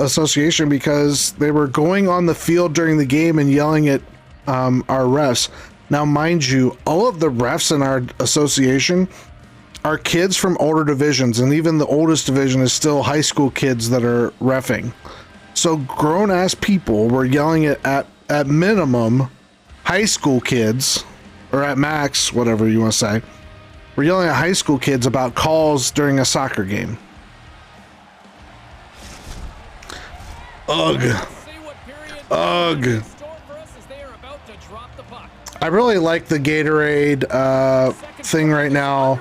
association because they were going on the field during the game and yelling at our refs. Now, mind you, all of the refs in our association are kids from older divisions, and even the oldest division is still high school kids that are reffing. So grown ass people were yelling at minimum high school kids, or at max, whatever you want to say. We're yelling at high school kids about calls during a soccer game. Ugh. Ugh. I really like the Gatorade thing right now,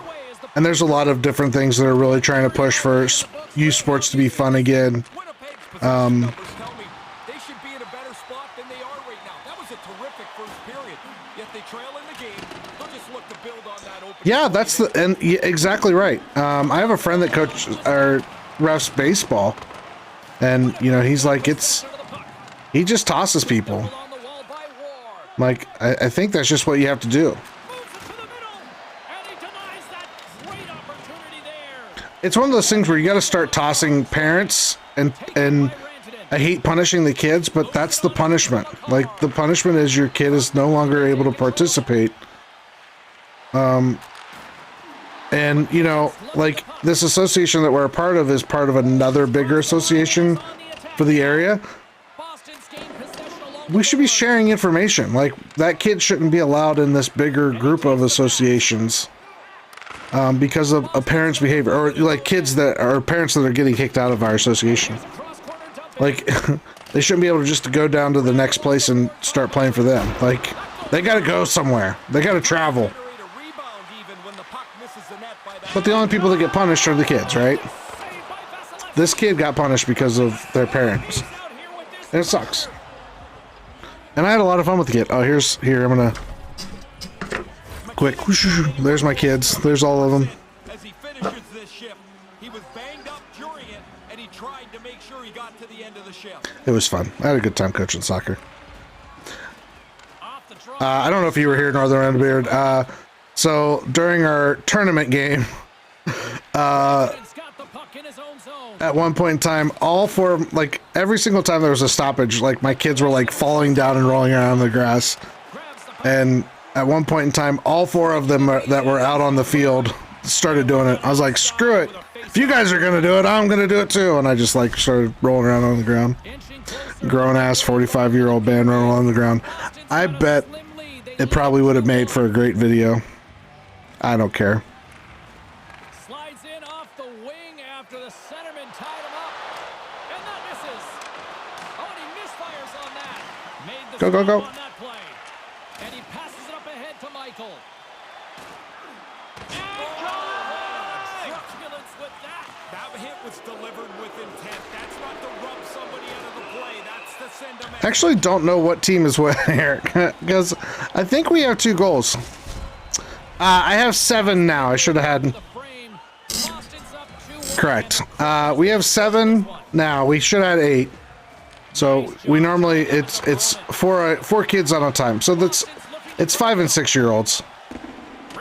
and there's a lot of different things that are really trying to push for youth sports to be fun again. Yeah, that's the and yeah, exactly right. I have a friend that coaches or refs baseball, and you know he's like he just tosses people. Like I think that's just what you have to do. It's one of those things where you got to start tossing parents, and I hate punishing the kids, but that's the punishment. Like the punishment is your kid is no longer able to participate. And you know, like this association that we're a part of is part of another bigger association for the area. We should be sharing information. Like that kid shouldn't be allowed in this bigger group of associations because of a parent's behavior, or like kids that are parents that are getting kicked out of our association. Like they shouldn't be able to just go down to the next place and start playing for them. Like they got to go somewhere. They got to travel. But the only people that get punished are the kids, right? This kid got punished because of their parents. And it sucks. And I had a lot of fun with the kid. Oh, here, I'm gonna... Quick. There's my kids. There's all of them. As he finishes this shift, he was banged up during it, and he tried to make sure he got to the end of the shift. It was fun. I had a good time coaching soccer. I don't know if you were here, Northern Underbeard. So during our tournament game, at one point in time, all four, like every single time there was a stoppage, like my kids were like falling down and rolling around in the grass. And at one point in time, all four of them that were out on the field started doing it. I was like, screw it. If you guys are going to do it, I'm going to do it too. And I just like started rolling around on the ground. Grown ass 45-year-old man rolling on the ground. I bet it probably would have made for a great video. I don't care. Slides in off the wing after the centerman tied him up. And that misses. Oh, and he misfires on that. Made the go. On that play. And he passes it up ahead to Michael. Truculence with that. That hit was delivered with intent. That's not to rub somebody out of the play. That's to send them. I actually don't know what team is what here, because I think we have 2 goals. I have 7 now. I should have had. Correct. We have 7 now. We should have had 8. So we normally it's 4 kids on a time. So it's 5 and 6-year-olds.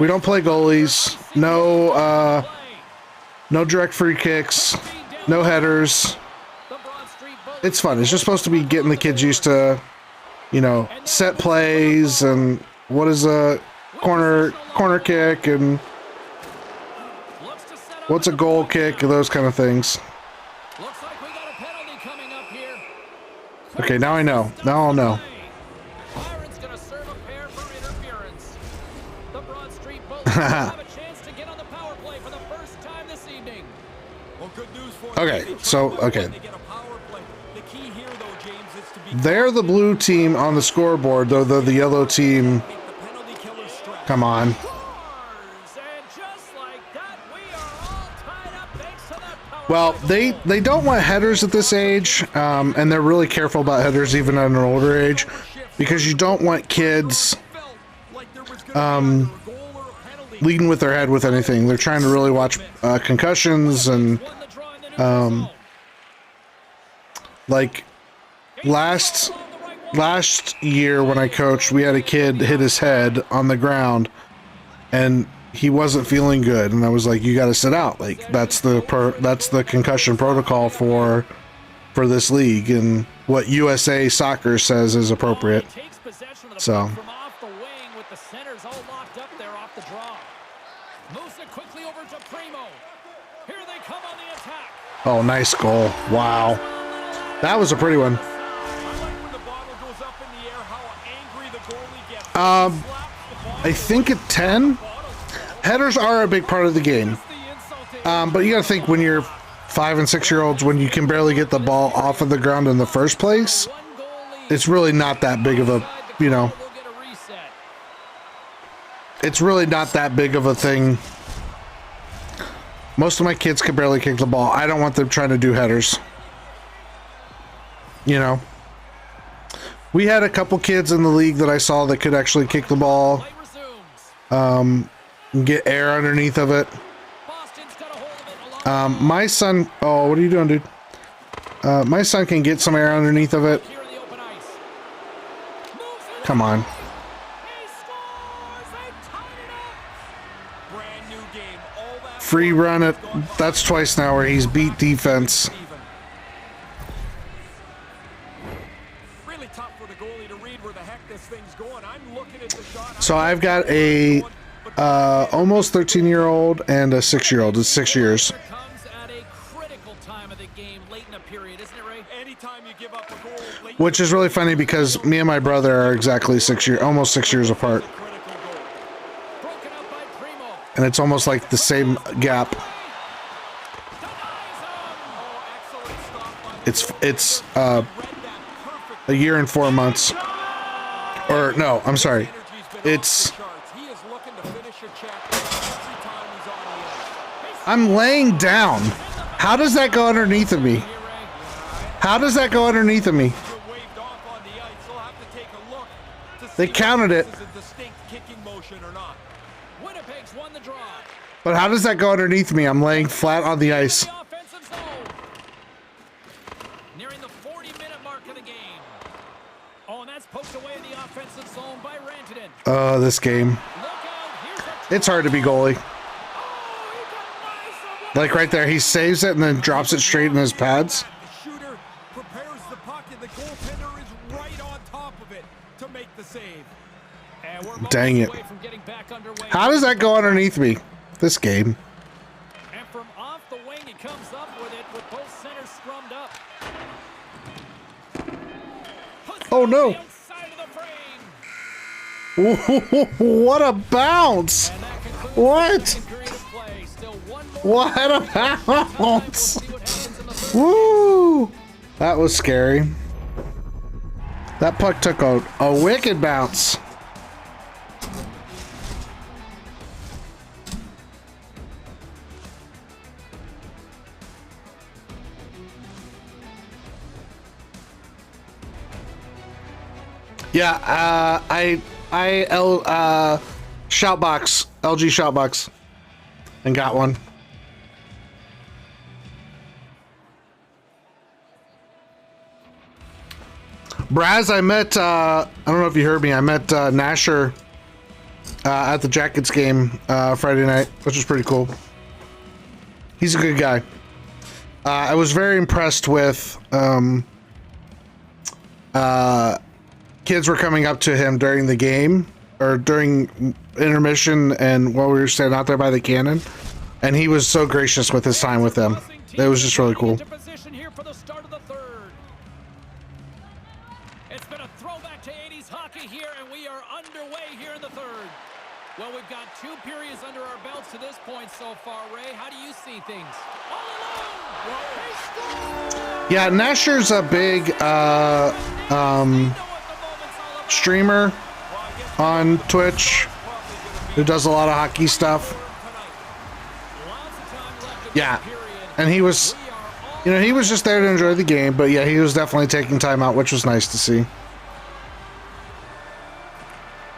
We don't play goalies. No direct free kicks. No headers. It's fun. It's just supposed to be getting the kids used to, you know, set plays and what is a corner kick and what's a goal kick and those kind of things. Okay, now I know. Now I'll know. Okay, so okay. They're the blue team on the scoreboard, though they're the yellow team. Come on. Well, they don't want headers at this age, and they're really careful about headers even at an older age, because you don't want kids leading with their head with anything. They're trying to really watch concussions and like last year when I coached, we had a kid hit his head on the ground and he wasn't feeling good, and I was like, you got to sit out. Like that's the concussion protocol for this league and what USA Soccer says is appropriate. So oh, nice goal. Wow. That was a pretty one. I like when the bottle goes up in the air, how angry the goalie gets. I think at 10, headers are a big part of the game. But you got to think when you're 5 and 6 year olds, when you can barely get the ball off of the ground in the first place, it's really not that big of a, you know, it's really not that big of a thing. Most of my kids can barely kick the ball. I don't want them trying to do headers. You know, we had a couple kids in the league that I saw that could actually kick the ball, get air underneath of it. My son, oh, what are you doing, dude? My son can get some air underneath of it. Come on. Free run it. That's twice now where he's beat defense. So I've got a almost 13-year-old and a 6-year-old. It's 6 years. Which is really funny because me and my brother are exactly almost 6 years apart. And it's almost like the same gap. It's a year and 4 months. Or no, I'm sorry. I'm laying down. How does that go underneath of me? How does that go underneath of me? They counted it. But how does that go underneath me? I'm laying flat on the ice. Nearing the 40-minute mark of the game. Oh, and that's poked away in the offensive zone by Rantanen. Oh, this game. It's hard to be goalie. Like right there, he saves it and then drops it straight in his pads. The shooter prepares the puck and the goaltender is right on top of it to make the save. And we're dang it. away from getting back underway. How does that go underneath me? This game. And from off the wing, he comes up with it with both centers scrummed up. Oh no. What a bounce. What? What a bounce. Woo. That was scary. That puck took a wicked bounce. Yeah, Shoutbox, LG Shoutbox, and got one. Braz, I met, I don't know if you heard me, I met Nasher at the Jackets game Friday night, which was pretty cool. He's a good guy. I was very impressed with kids were coming up to him during the game or during intermission and while we were standing out there by the cannon, and he was so gracious with his time with them. It was just really cool. It's been a throwback to 80s hockey here, and we are underway here in the third. Well, we've got 2 periods under our belts to this point so far. Ray, how do you see things? Yeah, Nasher's a big streamer on Twitch who does a lot of hockey stuff. Yeah, and he was, you know, he was just there to enjoy the game, but yeah, he was definitely taking time out, which was nice to see.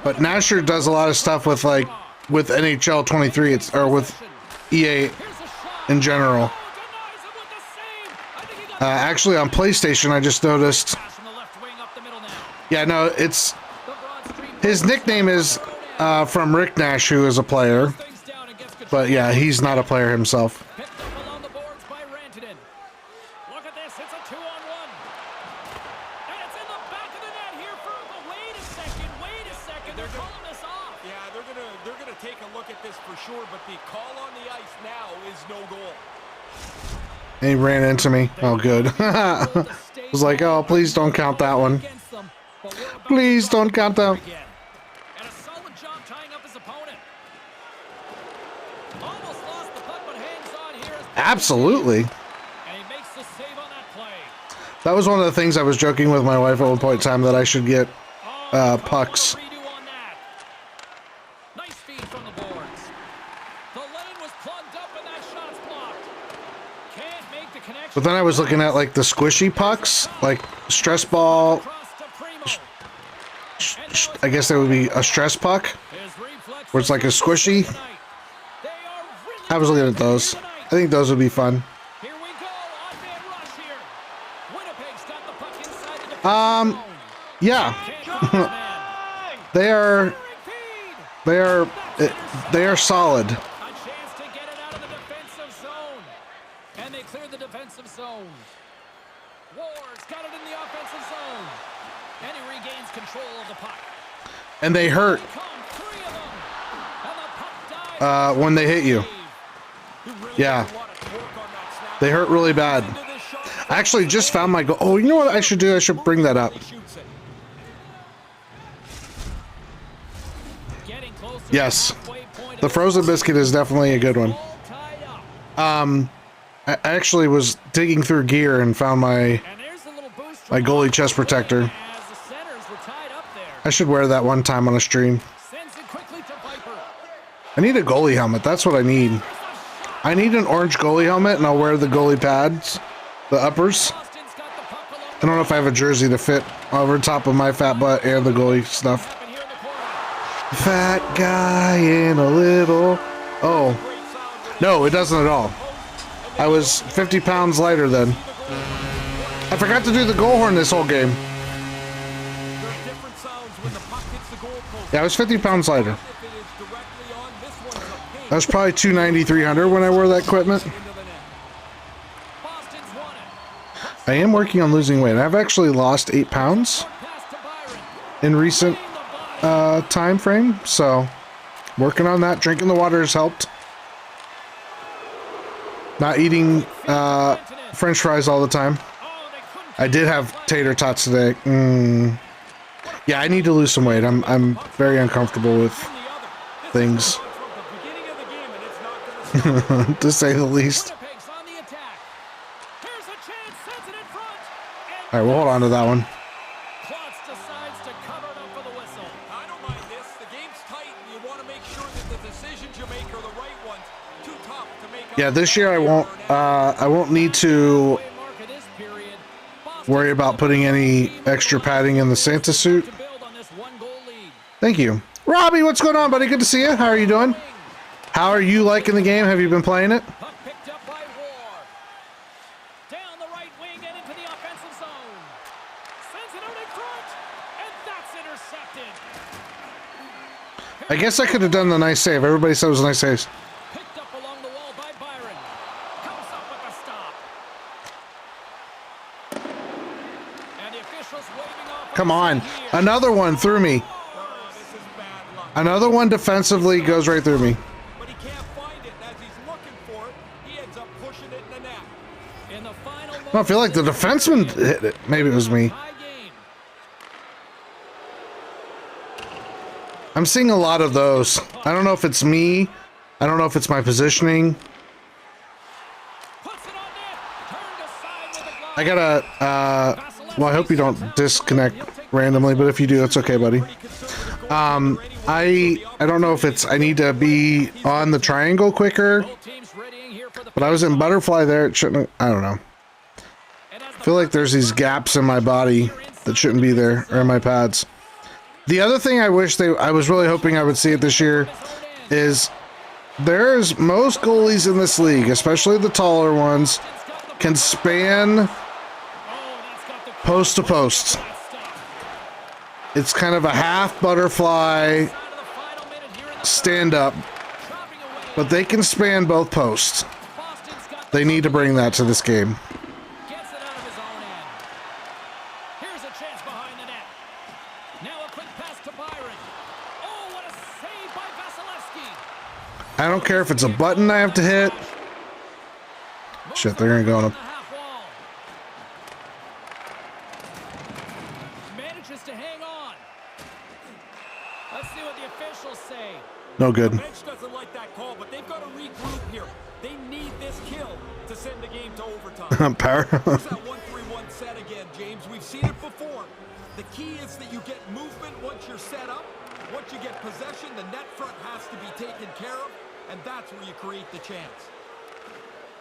But Nasher does a lot of stuff with with NHL 23, or with EA in general. Actually, on PlayStation, I just noticed. Yeah, no, it's his nickname is from Rick Nash, who is a player, but yeah, he's not a player himself. And he ran into me. Oh, good. I was like, oh, please don't count that one. Please don't count that. And a solid job tying up his opponent. Almost lost the puck, but hangs on here. Absolutely. And he makes the save on that play. That was one of the things I was joking with my wife at one point in time, that I should get pucks. Redo on that. Nice feed from the boards. The lane was plugged up and that shot's blocked. Can't make the connection. But then I was looking at like the squishy pucks, like stress ball. Across to Primo. I guess that would be a stress puck, His reflex where it's like a squishy. tonight. They are really I was looking at those. I think those would be fun. Here we go. On-man rush here. Winnipeg's got the puck inside the defensive zone. Yeah, Can't cover his man. they are Firing feed. they are solid. A chance to get it out of the defensive zone. And they clear the defensive zone. Ward's got it in the offensive zone. And he regains control of the puck. And they hurt Come, three of them. And the puck dives. when they hit you. Yeah, they hurt really bad. I actually just found my goal. Oh, you know what I should do? I should bring that up. Getting close to Yes, the halfway point of the frozen biscuit is definitely a good one. all tied up. I actually was digging through gear and found my And there's a little boost from goalie chest protector. as the centers were tied up there. I should wear that one time on a stream. Sends it quickly to Viper. I need a goalie helmet. That's what I need. I need an orange goalie helmet, and I'll wear the goalie pads, the uppers. Boston's got the puck along I don't know if I have a jersey to fit over top of my fat butt and the goalie stuff. up in here in the corner. Fat guy in a little. Oh, no, it doesn't at all. I was 50 pounds lighter then. I forgot to do the goal horn this whole game. Different sounds when the puck hits the goalpost. Yeah, I was 50 pounds lighter. If it is directly on, this one's a ping I was probably 290, 300 when I wore that equipment. into the net. Boston's won it. I am working on losing weight. I've actually lost 8 pounds Pass to Byron. in recent The body. time frame, so working on that. Drinking the water has helped. Not eating French fries all the time. Oh, they couldn't. I did have tater tots today. Yeah, I need to lose some weight. I'm very uncomfortable with The other. things, From the beginning of the game, and it's not going to stop. to say the least. Winnipeg's on the attack. Here's a chance. Sends it in front. All right, we'll hold on to that one. Klotz decides to cover it up for the whistle. I don't mind this. The game's tight, and you want to make sure that the decisions you make are the right ones. Too tough to make. Yeah, this year I won't need to Mark of this period. worry about putting any extra padding in the Santa suit. To build on this one-goal lead. Thank you. Robbie, what's going on, buddy? Good to see you. How are you doing? How are you liking the game? Have you been playing it? Puck picked up by Ward. Down the right wing and into the offensive zone. Sends it out in front, and that's intercepted. I guess I could have done the nice save. Everybody said it was a nice save. Picked up along the wall by Byron. Comes up with a stop. And the officials waving off. Come on. Another one through me. This is bad luck. Another one defensively goes right through me. But he can't find it, and as he's looking for it, he ends up pushing it in the net. In the final I don't feel like the defenseman hit it. Maybe it was me. tie game. I'm seeing a lot of those. I don't know if it's me. I don't know if it's my positioning. Puts it on net. Turned aside with a glove. I gotta, well, I hope you don't disconnect randomly, but if you do, that's okay, buddy. I don't know if it's, I need to be on the triangle quicker, Both teams readying here for the but I was in butterfly there. It shouldn't, I don't know. and as I feel like there's these gaps in my body that shouldn't be there, or in my pads. The other thing I was really hoping I would see it this year is there's most goalies in this league, especially the taller ones, can span post to post. It's kind of a half butterfly stand up, but they can span both posts. They need to bring that to this game. Gets it out of his own end. Here's a chance behind the net. Now a quick pass to Byron. Oh, what a save by Vasilevsky. I don't care if it's a button I have to hit. Shit, they're gonna go on a... Manages to hang on. Let's see what the officials say. No good. The bench doesn't like that call, but they've got to regroup here. They need this kill to send the game to overtime. Power. Here's that 1-3-1 set again, James. We've seen it before. The key is that you get movement once you're set up. Once you get possession, the net front has to be taken care of, and that's where you create the chance.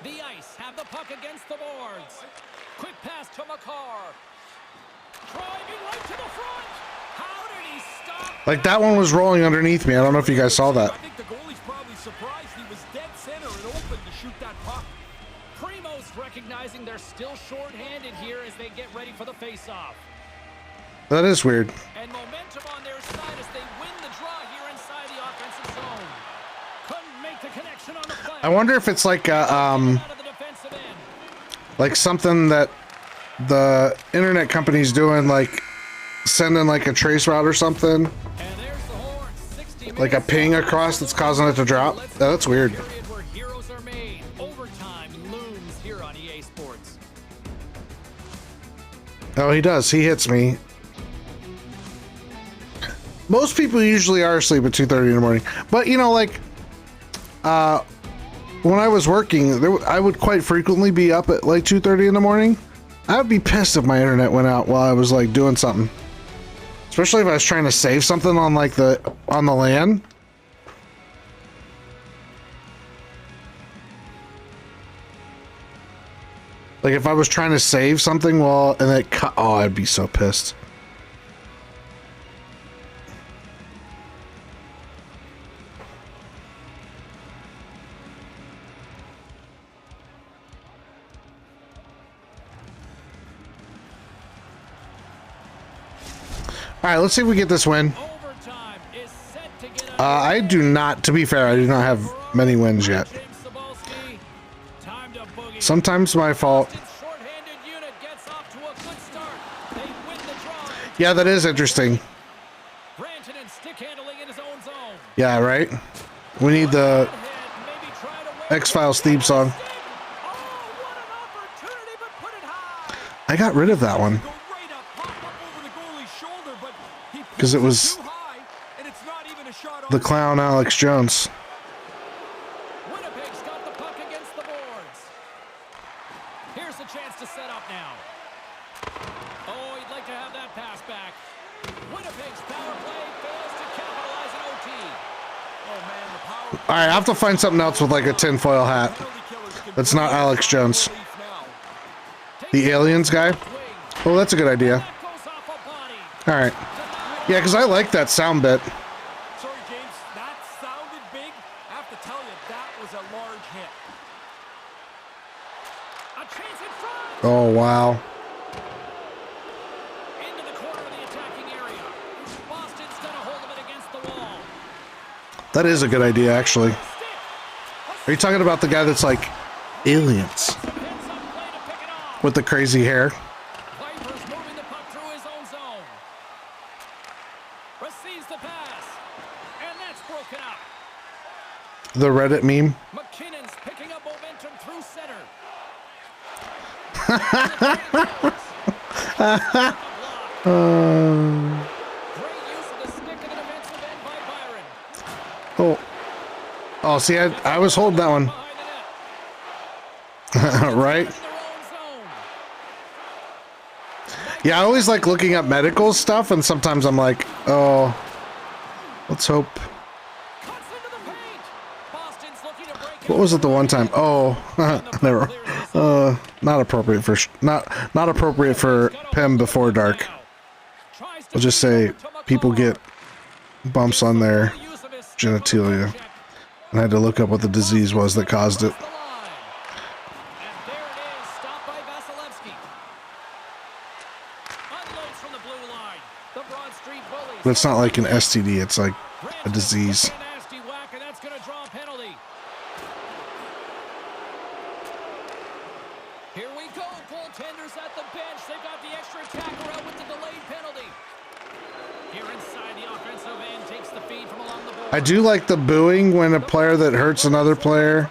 The Ice have the puck against the boards. Quick pass to McCarr. Driving right to the front. How did he stop? Like that one was rolling underneath me. I don't know if you guys saw that. I think the goalie's probably surprised he was dead center and open to shoot that puck. Primo's recognizing they're still short-handed here as they get ready for the face-off. That is weird. And momentum on their side as they win the draw here inside the offensive zone. Couldn't make the connection on the play. I wonder if it's like like something that the internet company's doing, like sending like a trace route or something, like a ping across that's causing it to drop. Oh, that's weird. Where heroes are made. Overtime looms here on EA Sports. Oh, he does. He hits me. Most people usually are asleep at 2:30 in the morning, but you know, like, when I was working, I would quite frequently be up at like 2:30 in the morning. I would be pissed if my internet went out while I was like doing something, especially if I was trying to save something on like on the LAN. Like if I was trying to save something and it cut, oh, I'd be so pissed. All right, let's see if we get this win. I do not, to be fair, I do not have many wins yet. Sometimes my fault. Yeah, that is interesting. Yeah, right? We need the X-Files theme song. I got rid of that one. Because it was the clown Alex Jones. Winnipeg's got the puck against the boards. Here's a chance to set up now. Oh, he'd like to have that pass back. Winnipeg's power play fails to capitalize an OT. Oh man, the power. All right, I have to find something else with like a tinfoil hat. That's not Alex Jones. The Aliens guy. Oh, that's a good idea. All right. Yeah, because I like that sound bit. Sorry, James, that sounded big. I have to tell you, that was a large hit. A chance in front. Oh, wow. Into the corner of the attacking area. Boston's got a hold of it against the wall. That is a good idea, actually. Are you talking about the guy that's like aliens with the crazy hair? The Reddit meme. McKinnon's picking up momentum through center. Great use of the stick in the defensive end by Byron. Oh, see, I was holding that one. Right? Yeah, I always like looking up medical stuff, and sometimes I'm like, oh, let's hope. What was it the one time? Oh, never. Not appropriate for not appropriate for Pem before dark. I'll just say people get bumps on their genitalia, and I had to look up what the disease was that caused it. But it's not like an STD; it's like a disease. I do like the booing when a player that hurts another player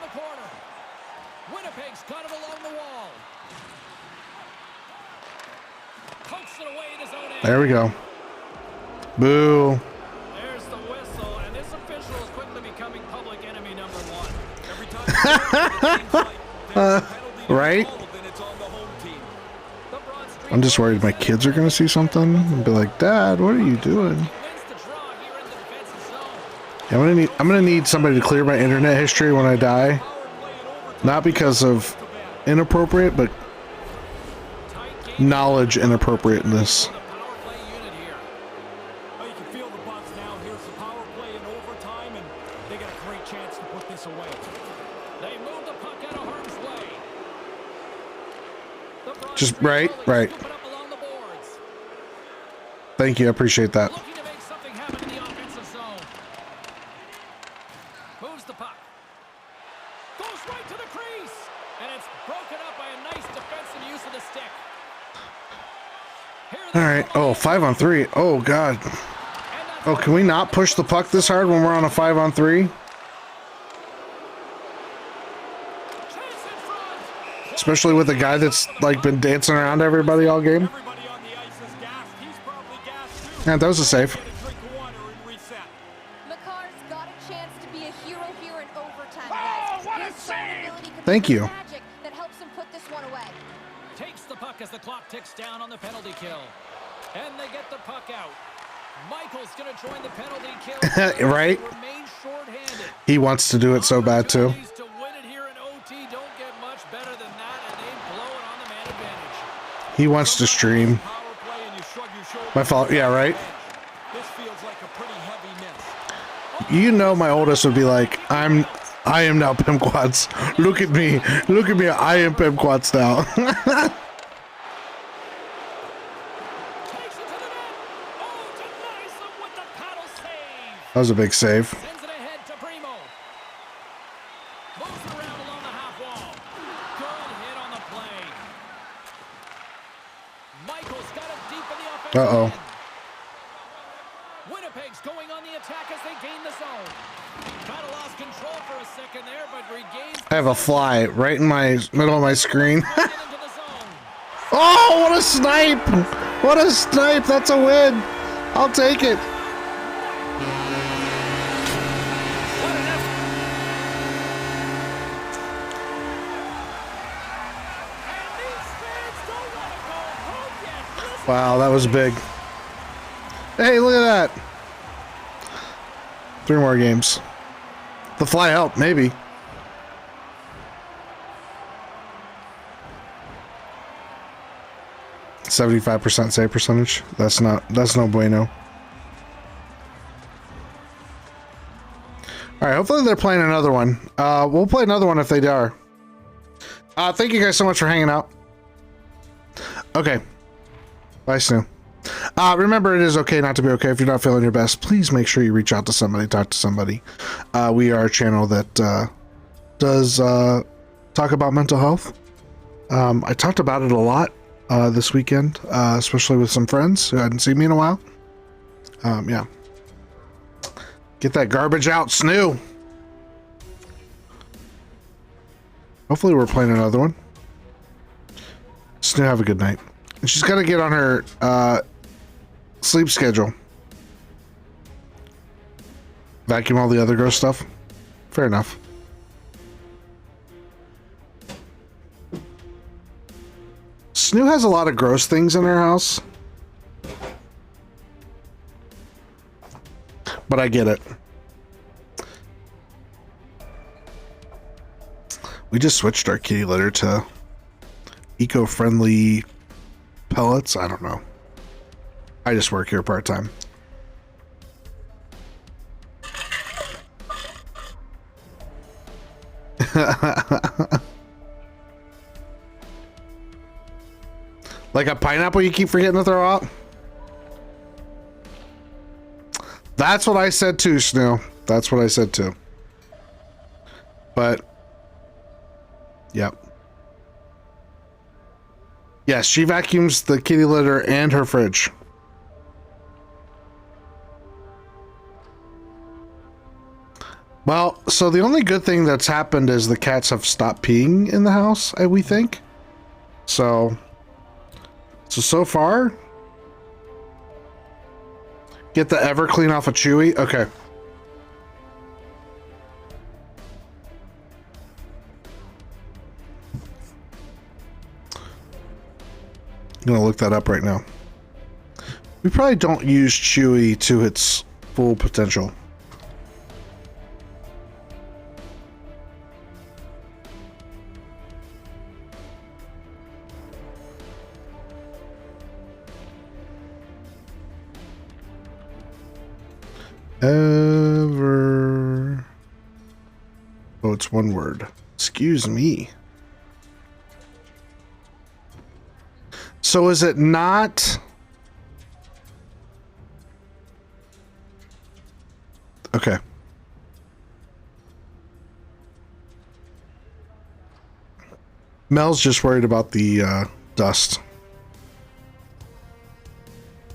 There we go. Boo. There's the whistle, and this official is quickly becoming public enemy number one. Every time Right? I'm just worried my kids are gonna see something and be like, Dad, what are you doing? Yeah, I'm gonna need somebody to clear my internet history when I die. Not because of inappropriate, but knowledge inappropriateness. Just right. Thank you, I appreciate that. Looking to make something happen in the offensive zone. Moves the puck. Goes right to the crease. And it's broken up by a nice defensive use of the stick. All right. Oh, 5-on-3. Oh, God. Oh, can we not push the puck this hard when we're on a 5-on-3? Especially with a guy that's like been dancing around everybody all game. And that was a save. McCarr's got a chance to be a hero here in overtime, guys. His save! Thank you. Magic that helps him put this one away. Takes the puck as the clock ticks down on the penalty kill. And they get the puck out. Michael's going to join the penalty kill. Right? He wants to do it so bad too. He wants to stream. My fault. Yeah, right? You know my oldest would be like, I am now Pimp Quats. Look at me. Look at me. I am Pimp Quats now. That was a big save. Uh-oh. Winnipeg's going on the attack as they gain the zone. Kind of lost control for a second there, but regains. I have a fly right in my middle of my screen. Oh, what a snipe! What a snipe! That's a win. I'll take it. Wow, that was big. Hey, look at that. 3 more games. The fly helped, maybe. %75 save percentage. That's no bueno. Alright, hopefully they're playing another one. We'll play another one if they are. Thank you guys so much for hanging out. Okay. Bye, Snoo. Remember, it is okay not to be okay. If you're not feeling your best, please make sure you reach out to somebody, talk to somebody. We are a channel that does talk about mental health. I talked about it a lot this weekend, especially with some friends who hadn't seen me in a while. Yeah. Get that garbage out, Snoo. Hopefully we're playing another one. Snoo, have a good night. And she's got to get on her sleep schedule. Vacuum all the other gross stuff. Fair enough. Snoo has a lot of gross things in her house. But I get it. We just switched our kitty litter to eco-friendly pellets. I don't know. I just work here part-time. Like a pineapple you keep forgetting to throw out? That's what I said too, Snoo. That's what I said too. But, yep. Yes, she vacuums the kitty litter and her fridge. Well, so the only good thing that's happened is the cats have stopped peeing in the house, we think. So far, Get the ever clean off of Chewy? Okay. I'm gonna look that up right now. We probably don't use Chewy to its full potential. Ever. Oh, it's one word. Excuse me. So is it not? Okay. Mel's just worried about the dust.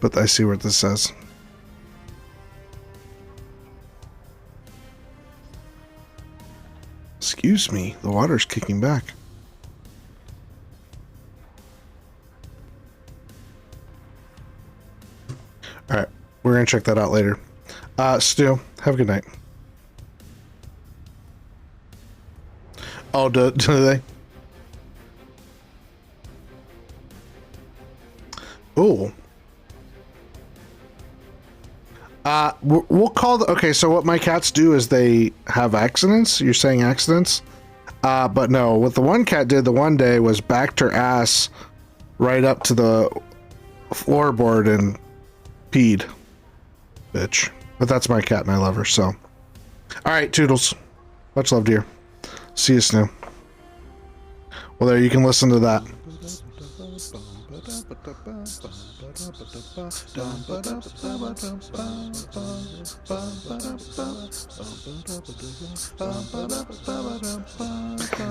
But I see what this says. Excuse me, the water's kicking back. Alright, we're gonna check that out later. Stu, have a good night. Oh, do they? Oh. We'll call the, okay, so what my cats do is they have accidents. You're saying accidents? But no, what the one cat did the one day was backed her ass right up to the floorboard and peed. Bitch. But that's my cat and I love her, so. Alright, Toodles. Much love, dear. See you soon. Well, there, you can listen to that.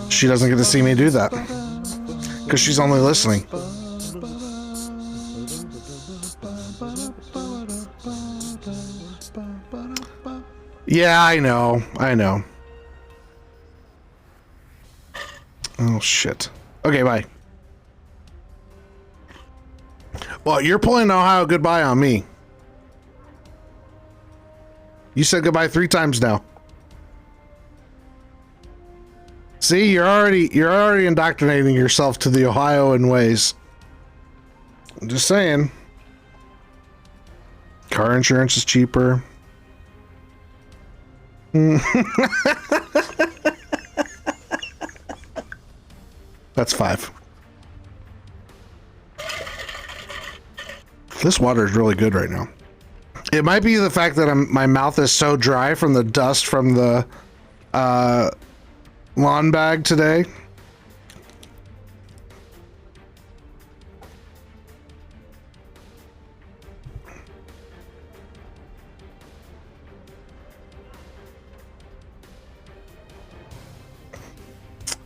She doesn't get to see me do that because she's only listening. Yeah, I know. Oh, shit. Okay, bye. Well, you're pulling Ohio goodbye on me. You said goodbye 3 times now. See, you're already indoctrinating yourself to the Ohioan ways. I'm just saying. Car insurance is cheaper. That's 5. This water is really good right now. It might be the fact that my mouth is so dry from the dust from the lawn bag today.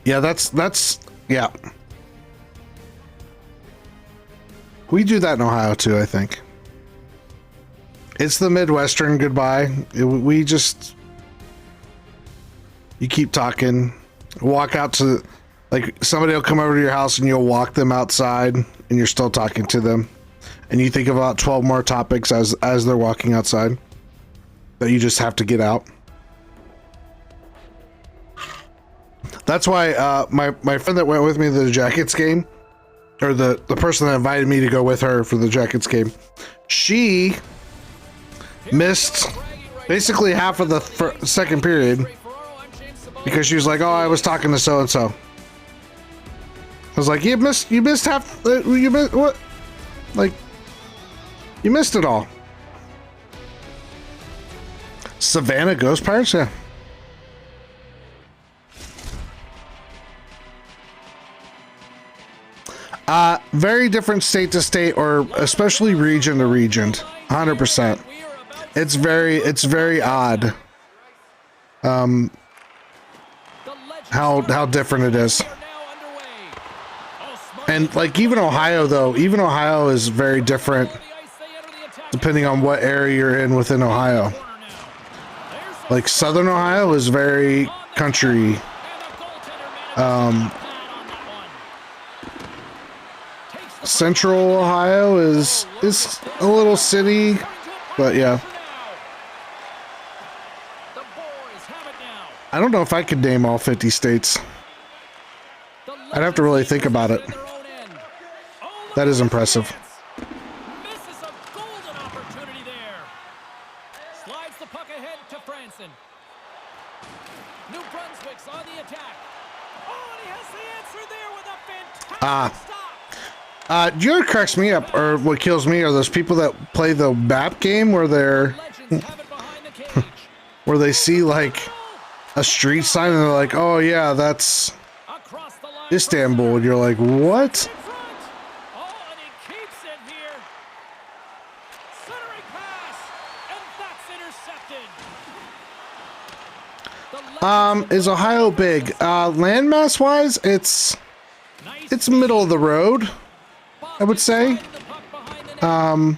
Yeah, that's yeah. We do that in Ohio too, I think. It's the Midwestern goodbye. We just, you keep talking, walk out to, like, somebody will come over to your house and you'll walk them outside and you're still talking to them. And you think about 12 more topics as they're walking outside that you just have to get out. That's why my friend that went with me to the Jackets game, or the person that invited me to go with her for the Jackets game, she missed basically half of the second period because she was like, "Oh, I was talking to so and so." I was like, "You missed half. You missed what? Like, you missed it all." Savannah Ghost Pirates, yeah. Very different state to state, or especially region to region. 100%. It's very odd. How different it is. And like even Ohio though, even Ohio is very different depending on what area you're in within Ohio. Like Southern Ohio is very country. Central Ohio is a little city, But yeah, The boys have it now. I don't know if I could name all 50 states. The I'd have to really think about it. Legends in their own end. Oh, look That at is this impressive. chance. Misses a golden opportunity there. Slides the puck ahead to Franson. New Brunswick's on the attack. Oh, and he has the answer there with a fantastic stop. You know what cracks me up, or what kills me, are those people that play the map game where they're Legends have it behind the cage. where they see like a street sign and they're like, oh yeah, that's Across the line. Istanbul, and you're like, what? In front. Oh, and he keeps it here. Centering pass, and that's intercepted. The Legends Is Ohio big? Landmass wise, it's nice middle of the road, I would say. sliding the puck behind the net.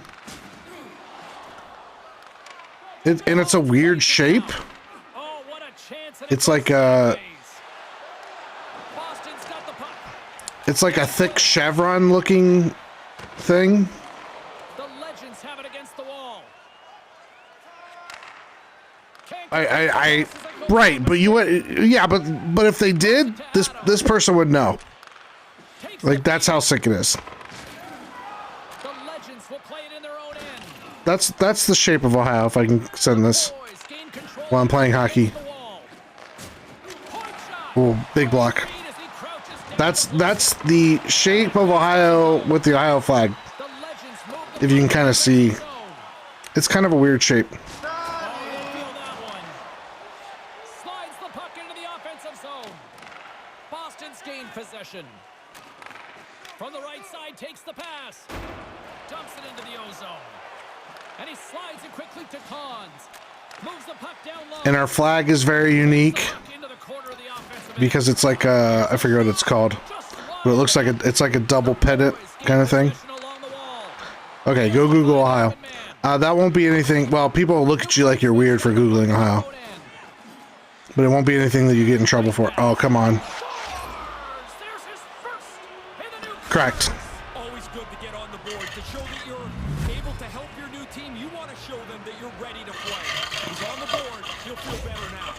And it's a weird shape. Oh, what a chance, and it It's goes like a sideways. Boston's got the puck. it's like a thick chevron looking thing. The Legends have it against the wall. Right, but you would, yeah, but if they did, this person would know. Like, that's how sick it is. The Legends will play it in their own end. That's the shape of Ohio, if I can send this Boys gain control while I'm playing hockey. against the wall. Point shot. Oh, big block. Speed as he crouches down. That's the shape of Ohio with the Ohio flag. The Legends move the If you can kind of see, zone. it's kind of a weird shape. Oh, they'll feel that one. Slides the puck into the offensive zone. Boston's gained possession. From the right side, takes the pass. Dumps it into the ozone. And he slides it quickly to Cons. Moves the puck down low. And our flag is very unique Puck into the corner of the offensive end. because it's like a, I forget what it's called, Just but it looks like it's like a double pennant kind of thing. position along the wall. Okay, go Google Ohio. That won't be anything. Well, people will look at you like you're weird for Googling Ohio, Own end. but it won't be anything that you get in trouble for. Oh, come on. There's his first in the new Cracked. Always good to get on the board to show that you're able to help your new team. You want to show them that you're ready to play. He's on the board. He'll feel better now.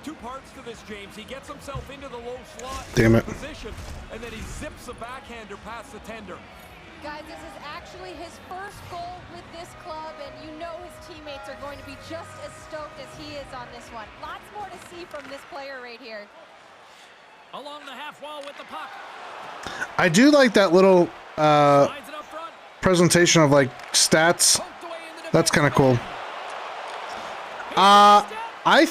Two parts to this, James. He gets himself into the low slot Damn it. position, and then he zips a backhander past the tender. Guys, this is actually his first goal with this club, and you know his teammates are going to be just as stoked as he is on this one. Lots more to see from this player right here. along the half wall with the puck. I do like that little Slides it up front. presentation of like stats. Poked away in the That's kind of cool. defense. I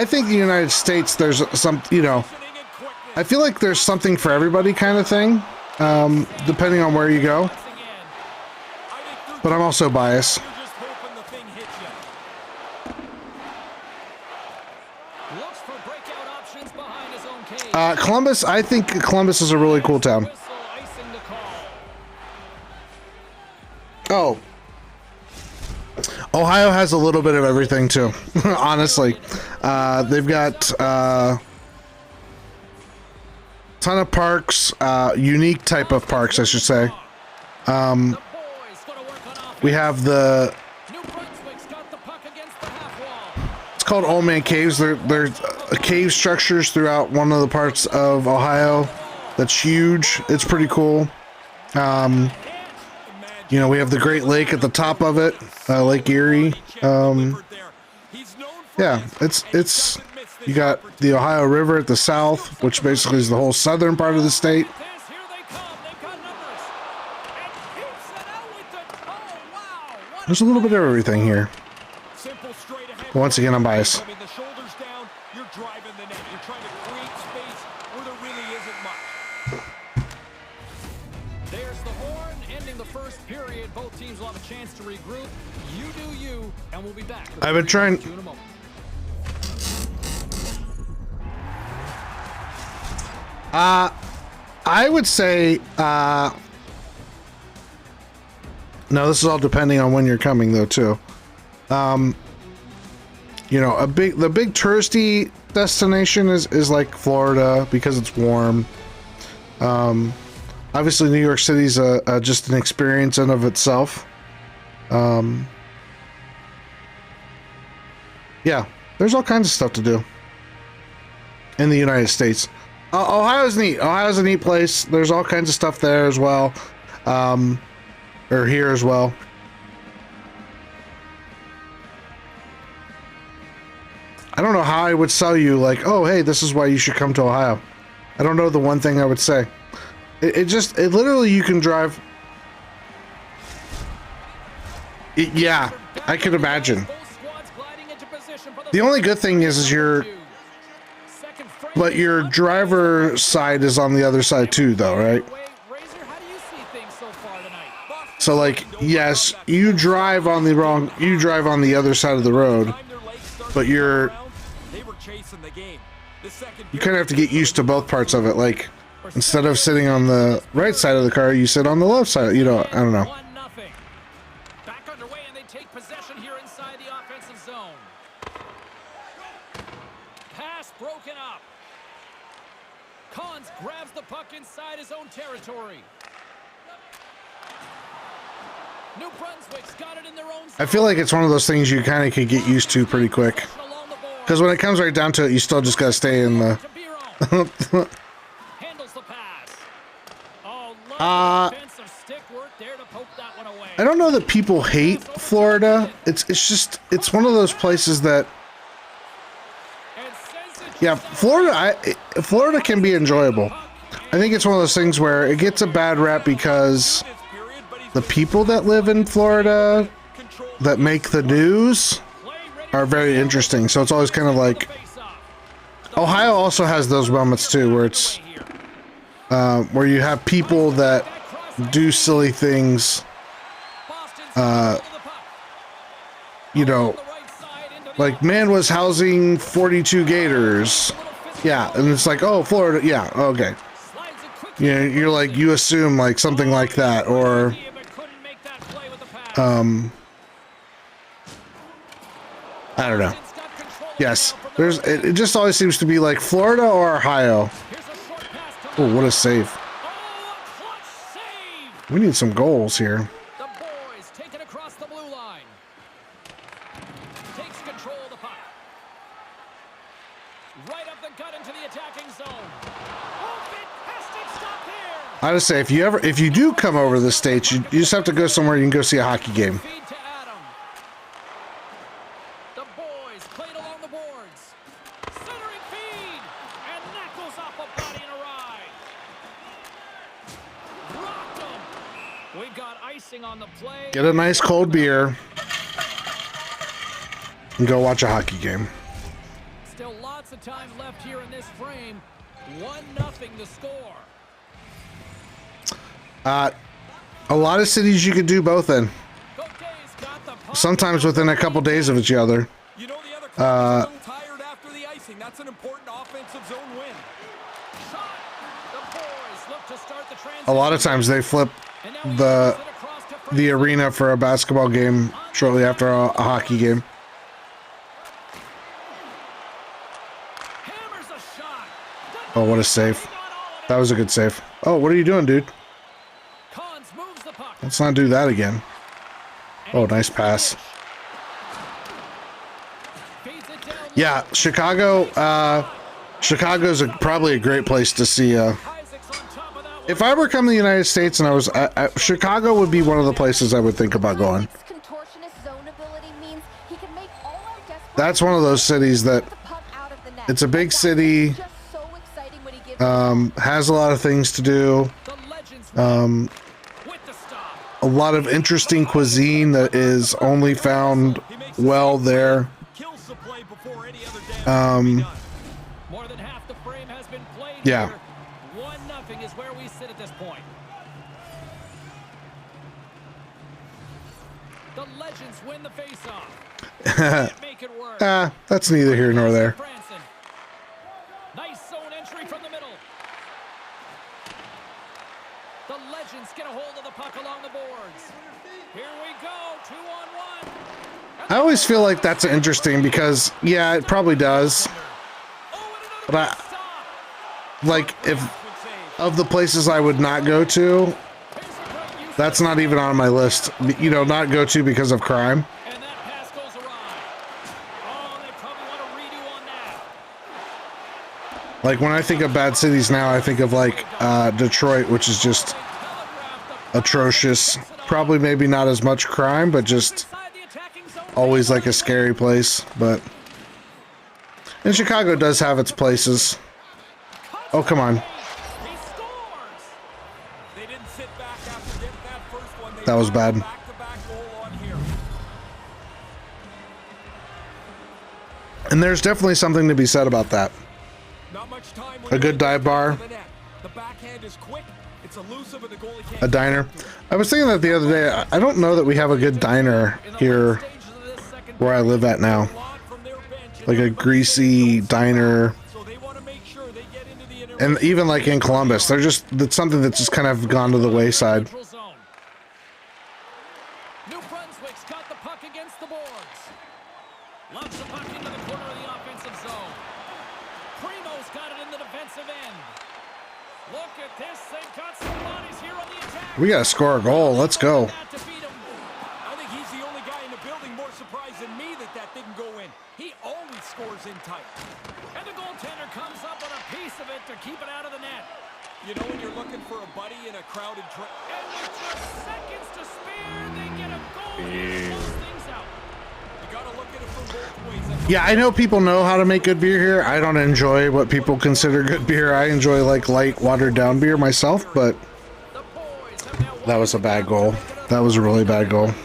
think the United States, there's some, you know, Positioning and quickness. I feel like there's something for everybody kind of thing, depending on where you go. Once again. I think through But I'm also biased. you're just hoping the thing hits you. Looks for breakout options behind his own cage. Columbus, I think Columbus is a really cool town. Whistle icing the call. Oh. Ohio has a little bit of everything too, honestly. They've got ton of parks, unique type of parks, I should say. The boys gonna work on offense. We have the, New Brunswick's got the puck against the half wall. it's called Old Man Caves. There's cave structures throughout one of the parts of Ohio that's huge. It's pretty cool. You know, we have the Great Lake at the top of it, Lake Erie. Yeah, it's you got the Ohio River at the south, which basically is the whole southern part of the state. This, here they come. They've got numbers. And keeps it out with the oh wow. What There's a little bit of everything here. Simple straight ahead. Once again, I'm biased. I mean, the shoulders down, you're driving the net. You're trying to create space where there really isn't much. There's the horn, ending the first period. Both teams will have a chance to regroup. You do you, and we'll be back. with I've been trying- you in a moment. I would say, no, this is all depending on when you're coming though too. You know, the big touristy destination is like Florida because it's warm. Obviously New York City's just an experience in of itself. Yeah, there's all kinds of stuff to do in the United States. Ohio's neat. Ohio's a neat place. There's all kinds of stuff there as well, or here as well. I don't know how I would sell you like, oh, hey, this is why you should come to Ohio. I don't know the one thing I would say. It literally, you can drive. Yeah, I can imagine. The only good thing is but your driver side is on the other side too, though, right? So like, yes, you drive on the other side of the road, but you kind of have to get used to both parts of it. Like, instead of sitting on the right side of the car, you sit on the left side. You know, I don't know. Back underway, and they take possession here inside the offensive zone. Pass broken up. Collins grabs the puck inside his own territory. New Brunswick's got it in their own zone. I feel like it's one of those things you kind of could get used to pretty quick. Because when it comes right down to it, you still just gotta stay in the. Handles the pass. Oh, defensive stick work there to poke that one away. I don't know that people hate Florida. It's one of those places that. Yeah, Florida can be enjoyable. I think it's one of those things where it gets a bad rap because the people that live in Florida that make the news are very interesting. So it's always kind of like Ohio also has those moments too, where it's where you have people that do silly things. You know, like man was housing 42 gators. Yeah, and it's like, oh, Florida. Yeah, okay. You know, you're like, you assume like something like that, or I don't know. Yes, it just always seems to be like Florida or Ohio. Oh, what a save. We need some goals here. The boys take it across the blue line. Takes control of the puck. Right up the gut into the attacking zone. Oh, fantastic stop here. I would say if you do come over to the States, you just have to go somewhere you can go see a hockey game. Feed to Adam. The boys played along the boards. Centering feed. And that goes off a body and a ride. Rocked him. We've got icing on the play. Get a nice cold beer and go watch a hockey game. Still lots of time left here in this frame. 1-0 to score. A lot of cities you could do both in. Sometimes within a couple days of each other. You know the other club is a little tired after the icing. That's an important offensive zone win. Shot. The boys look to start the transition. A lot of times they flip the arena for a basketball game shortly after a hockey game. Hammers a shot. Oh, what a save. That was a good save. Oh, what are you doing, dude? Collins moves the puck. Let's not do that again. Oh, nice pass. Feeds it down. Yeah, Chicago's probably a great place to see. Isaac's on top of that one. If I were coming to the United States and I was, Chicago would be one of the places I would think about going. Contortionist zone ability means he can make all our desperate That's one of those cities that the puck out of the net. it's a big city, Just so exciting when he gives has a lot of things to do, The legends with the stop. a lot of interesting cuisine that is only found well there. Kills the play before any other damage can be done. More than half the frame has been played Yeah. here. 1-0 is where we sit at this point. The legends win the faceoff. Can't make it work. That's neither here nor there. Branson. Nice zone entry from the middle. The legends get a hold of the puck along the boards. Here we go, 2-on-1. I always feel like that's interesting because, yeah, it probably does. But like, if of the places I would not go to, That's not even on my list. You know, not go to because of crime. And that pass goes awry. Oh, they probably want a redo on that. Like when I think of bad cities now, I think of like Detroit, which is just atrocious. Probably maybe not as much crime, but just always like a scary place. But and Chicago does have its places. Oh, come on. That was bad. And there's definitely something to be said about that. A good dive bar. A diner. I was thinking that the other day. I don't know that we have a good diner here where I live at now. Like a greasy diner. And even like in Columbus, that's something that's just kind of gone to the wayside. New Brunswick's got the puck against the boards. Loves the puck into the corner of the offensive zone. Primo's got it in the defensive end. Look at this. They've got some bodies here on the attack. We gotta score a goal. Let's go. I think he's the only guy in the building more surprised than me that didn't go in. He always scores in tight. And the goaltender comes up on a piece of it to keep it out of the net. You know when you're looking for a buddy in a crowded train. And with just seconds to spare, they get a goal and close things out. You gotta look at it from both ways. Yeah, I know people know how to make good beer here. I don't enjoy what people consider good beer. I enjoy like light, watered down beer myself, but that was a bad goal. That was a really bad goal. Man,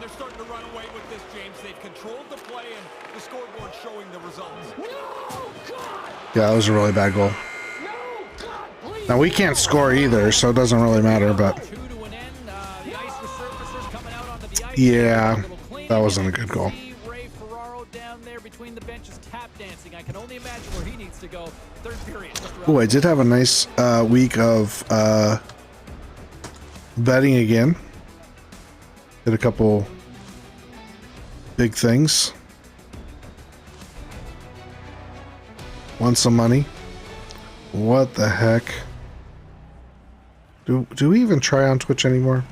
they're starting to run away with this, James. They've controlled the play and the scoreboard showing the results. Yeah, that was a really bad goal. Now we can't score either, so it doesn't really matter, but yeah, that wasn't a good goal. Oh, I did have a nice week of betting again. Did a couple big things. Won some money. What the heck? Do we even try on Twitch anymore?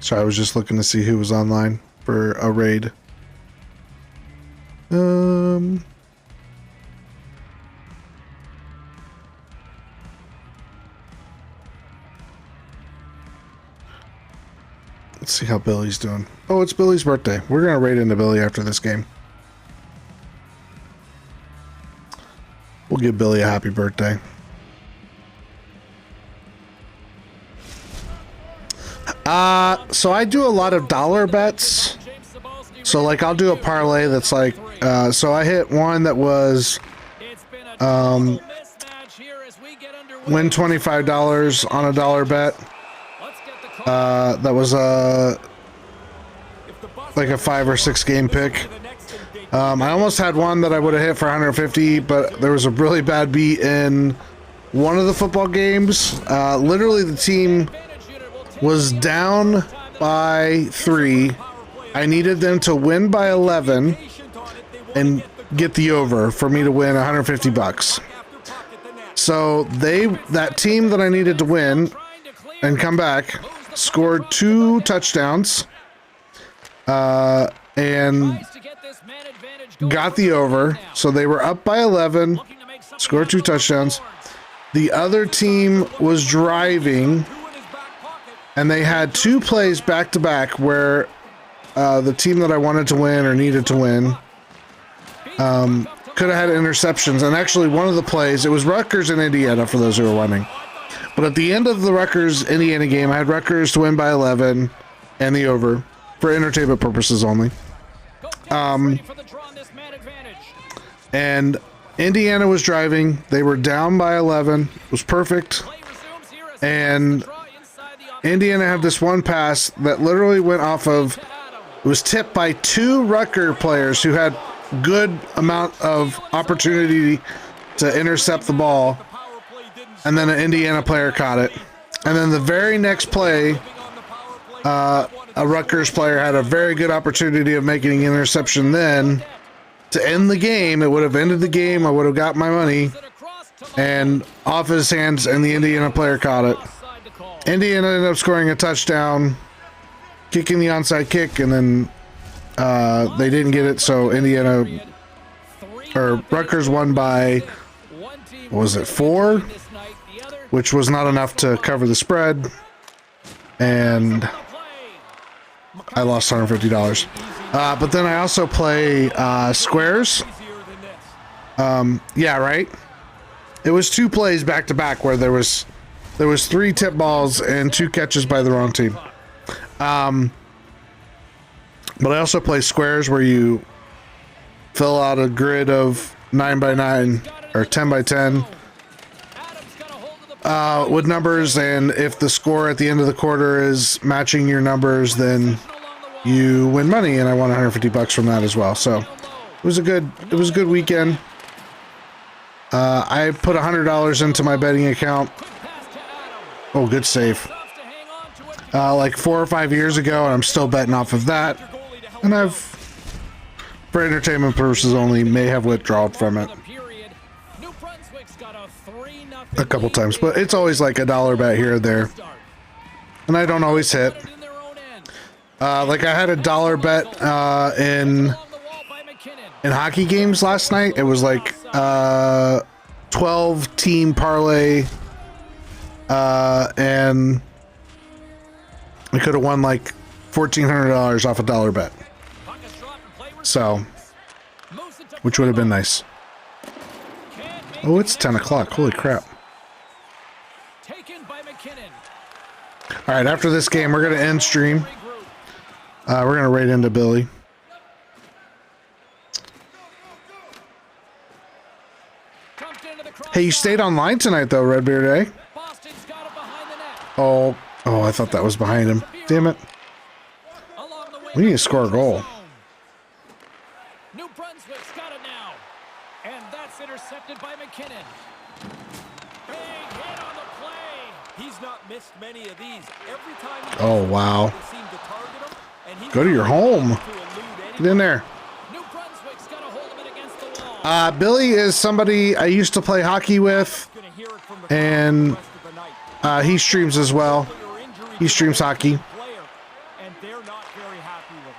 Sorry, I was just looking to see who was online for a raid. Let's see how Billy's doing. Oh, it's Billy's birthday. We're gonna raid into Billy after this game. We'll give Billy a happy birthday. So I do a lot of dollar bets. So like I'll do a parlay that's like, so I hit one that was, win $25 on a dollar bet. That was like a 5 or 6 game pick. I almost had one that I would have hit for 150, but there was a really bad beat in one of the football games. Literally the team was down by 3. I needed them to win by 11 and get the over for me to win 150 bucks. So that team that I needed to win and come back scored 2 touchdowns and got the over. So they were up by 11, scored 2 touchdowns. The other team was driving, and they had 2 plays back to back where the team that I wanted to win or needed to win could have had interceptions. And actually one of the plays, it was Rutgers and Indiana for those who are wondering. But at the end of the Rutgers-Indiana game, I had Rutgers to win by 11 and the over for entertainment purposes only. And Indiana was driving. They were down by 11. It was perfect. And Indiana had this one pass that literally went off of, it was tipped by 2 Rutgers players who had good amount of opportunity to intercept the ball. And then an Indiana player caught it. And then the very next play, a Rutgers player had a very good opportunity of making an interception then to end the game. It would have ended the game. I would have got my money. And off his hands, and the Indiana player caught it. Indiana ended up scoring a touchdown, kicking the onside kick, and then they didn't get it, so Indiana or Rutgers won by, what was it, 4, which was not enough to cover the spread, and I lost $150. But then I also play squares. Yeah, right. It was 2 plays back to back where there was 3 tip balls and 2 catches by the wrong team. But I also play squares where you fill out a grid of 9 by 9 or 10 by 10 with numbers, and if the score at the end of the quarter is matching your numbers, then you win money, and I won $150 from that as well. So it was a good weekend. I put $100 into my betting account. Oh, good save. Like 4 or 5 years ago, and I'm still betting off of that. And I've, for entertainment purposes only, may have withdrawn from it a couple times, but it's always like $1 bet here or there, and I don't always hit. Like I had $1 bet in hockey games last night. It was like 12 team parlay, and I could have won like $1,400 off $1 bet. So, which would have been nice. Oh, it's 10 o'clock. Holy crap. All right, after this game, we're going to end stream. We're going to raid into Billy. Hey, you stayed online tonight, though, Redbeard, eh? Oh, I thought that was behind him. Damn it. We need to score a goal. New Brunswick's got it now. And that's intercepted by McKinnon. Big hit on the play. He's not missed many of these. Every time he Oh, wow. they seem to target him, and he's Go to your home. to elude Get in there. New Brunswick's got a hold of it against the wall. Billy is somebody I used to play hockey with, Gonna hear it from the and rest of the night. he streams as well. Your injury He streams hockey. player, and they're not very happy with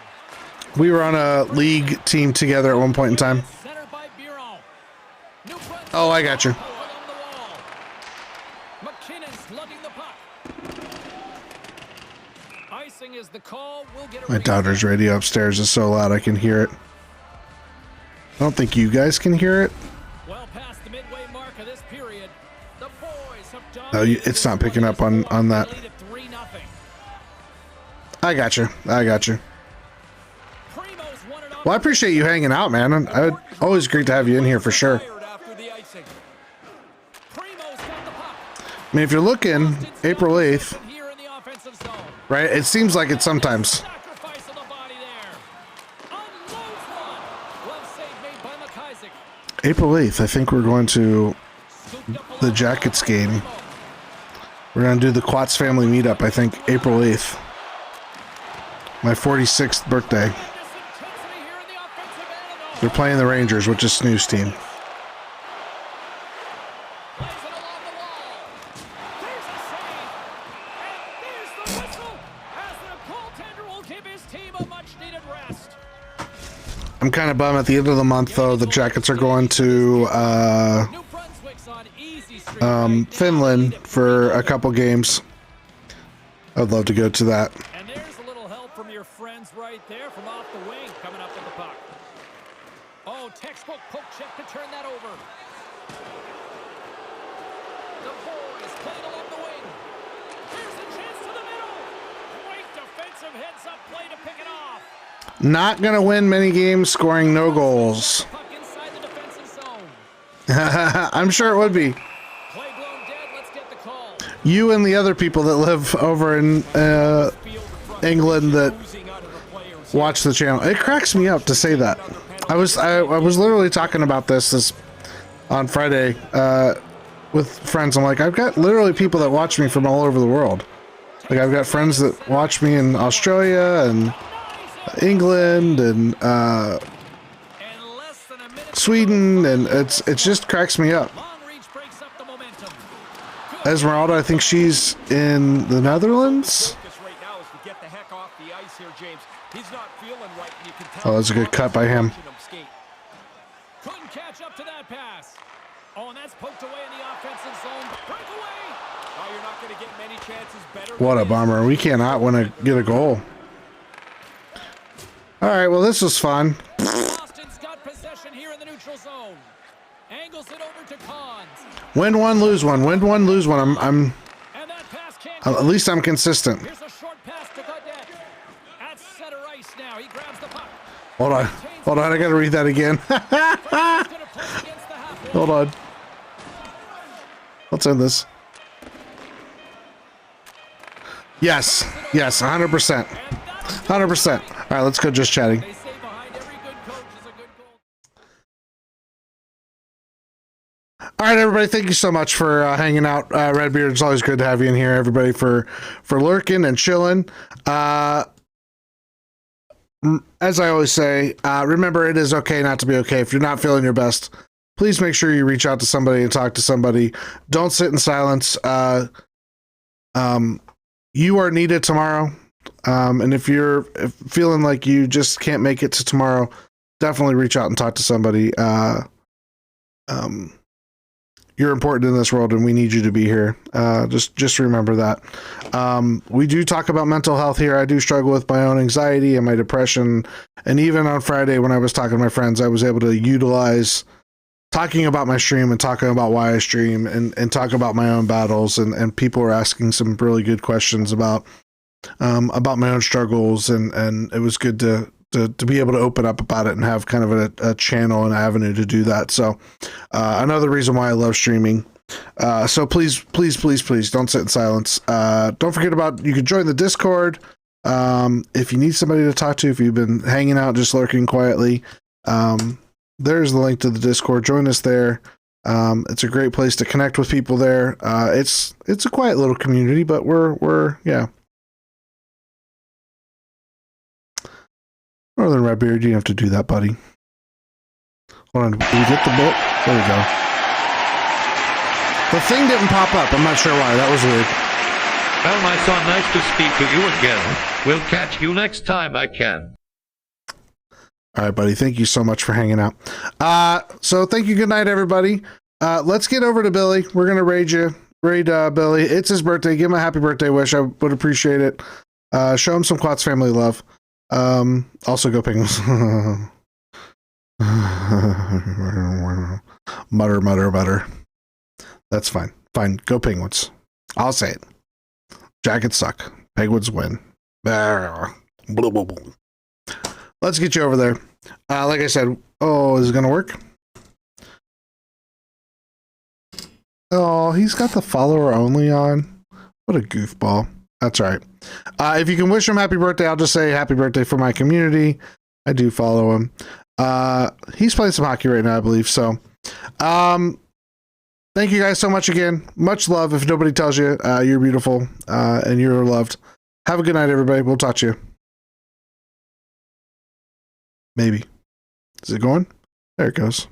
him. We were on a league team together at one point in time. Centered by Bureau. New Brunswick Oh, I got you. along the wall. McKinnon's lugging the puck. Icing is the call. We'll get a My daughter's radio upstairs is so loud I can hear it. I don't think you guys can hear it. well past the midway mark of this period. The boys have done. No, it's not picking up on that. Lead at 3-0. I got you. Primo's won it off. Well, I appreciate you hanging out, man. Always great to have you in here for sure. Fired after the icing. Primo's got the puck. I mean, if you're looking, April 8th, Here in the offensive zone. right? It seems like it sometimes. Sacrifice of the body there. Unloads one. Glove save made by McIsaac. April 8th, I think we're going to Scooped up the along Jackets by game. Primo. We're going to do the Quats family meetup, I think, April 8th. My 46th birthday. This intensity here in the offensive end. They're playing the Rangers, which is Snoo's team. Plays it along the wall. There's a save. And there's the whistle as the goaltender will give his team a much-needed rest. I'm kind of bummed at the end of the month, though. The Jackets are going to New Brunswick's on easy streak right now. Finland for a couple games. I'd love to go to that. And there's a little help from your friends right there from off the wing coming up with the puck. Oh, textbook poke check to turn that over. The boys playing along the wing. Here's a chance to the middle. Great defensive heads-up play to pick it off. Not going to win many games scoring no goals. Puck inside the defensive zone. I'm sure it would be. Play blown dead. Let's get the call. You and the other people that live over in England that Losing out of the players. watch the channel. It cracks me up to say that. I was literally talking about this on Friday with friends. I'm like, I've got literally people that watch me from all over the world. Like I've got friends that watch me in Australia and England and And less than a minute. Sweden, and it's just cracks me up. Long reach breaks up the momentum. Good Esmeralda, I think she's in the Netherlands. Oh, that's a good cut by him. Couldn't catch up to that pass. Oh, and that's poked away in the offensive zone. Breakaway. Oh, you're not going to get many chances better. What a bummer. We cannot get a goal. All right, well, this was fun. Austin's got possession here in the neutral zone. Angles it over to Cons. Win one, lose one. Win one, lose one. And that pass can't At least I'm consistent. Here's a short pass to Godet. At center ice now. He grabs the puck. Hold on. Hold on. I got to read that again. Hold on. Let's end this. Yes. Yes. 100%. 100%. All right. Let's go just chatting. They say behind every good coach is a good goal. All right, everybody. Thank you so much for hanging out. Redbeard, it's always good to have you in here. Everybody for lurking and chilling. As I always say, remember, it is okay not to be okay. If you're not feeling your best, please make sure you reach out to somebody and talk to somebody. Don't sit in silence. You are needed tomorrow. And if you're feeling like you just can't make it to tomorrow, definitely reach out and talk to somebody. You're important in this world and we need you to be here. Just remember that. We do talk about mental health here. I do struggle with my own anxiety and my depression. And even on Friday, when I was talking to my friends, I was able to utilize talking about my stream and talking about why I stream and talk about my own battles. And people were asking some really good questions about my own struggles. And it was good to be able to open up about it and have kind of a channel and avenue to do that. So another reason why I love streaming. So please don't sit in silence. Don't forget you can join the Discord. If you need somebody to talk to, if you've been hanging out, just lurking quietly, there's the link to the Discord. Join us there. It's a great place to connect with people there. It's a quiet little community, but we're Northern Redbeard, you have to do that, buddy. Hold on, did we get the book? There we go. The thing didn't pop up. I'm not sure why. That was weird. Well, my son, nice to speak to you again. We'll catch you next time I can. All right, buddy. Thank you so much for hanging out. So thank you. Good night, everybody. Let's get over to Billy. We're going to raid Billy. It's his birthday. Give him a happy birthday wish. I would appreciate it. Show him some Quats family love. Also go Penguins. mutter. That's fine. Fine. Go Penguins. I'll say it. Jackets suck. Penguins win. Let's get you over there. Like I said, is it gonna work? Oh, he's got the follower only on. What a goofball. That's all right. If you can wish him happy birthday, I'll just say happy birthday for my community. I do follow him. He's playing some hockey right now, I believe. So, thank you guys so much again. Much love. If nobody tells you, you're beautiful and you're loved. Have a good night, everybody. We'll talk to you. Maybe. Is it going? There it goes.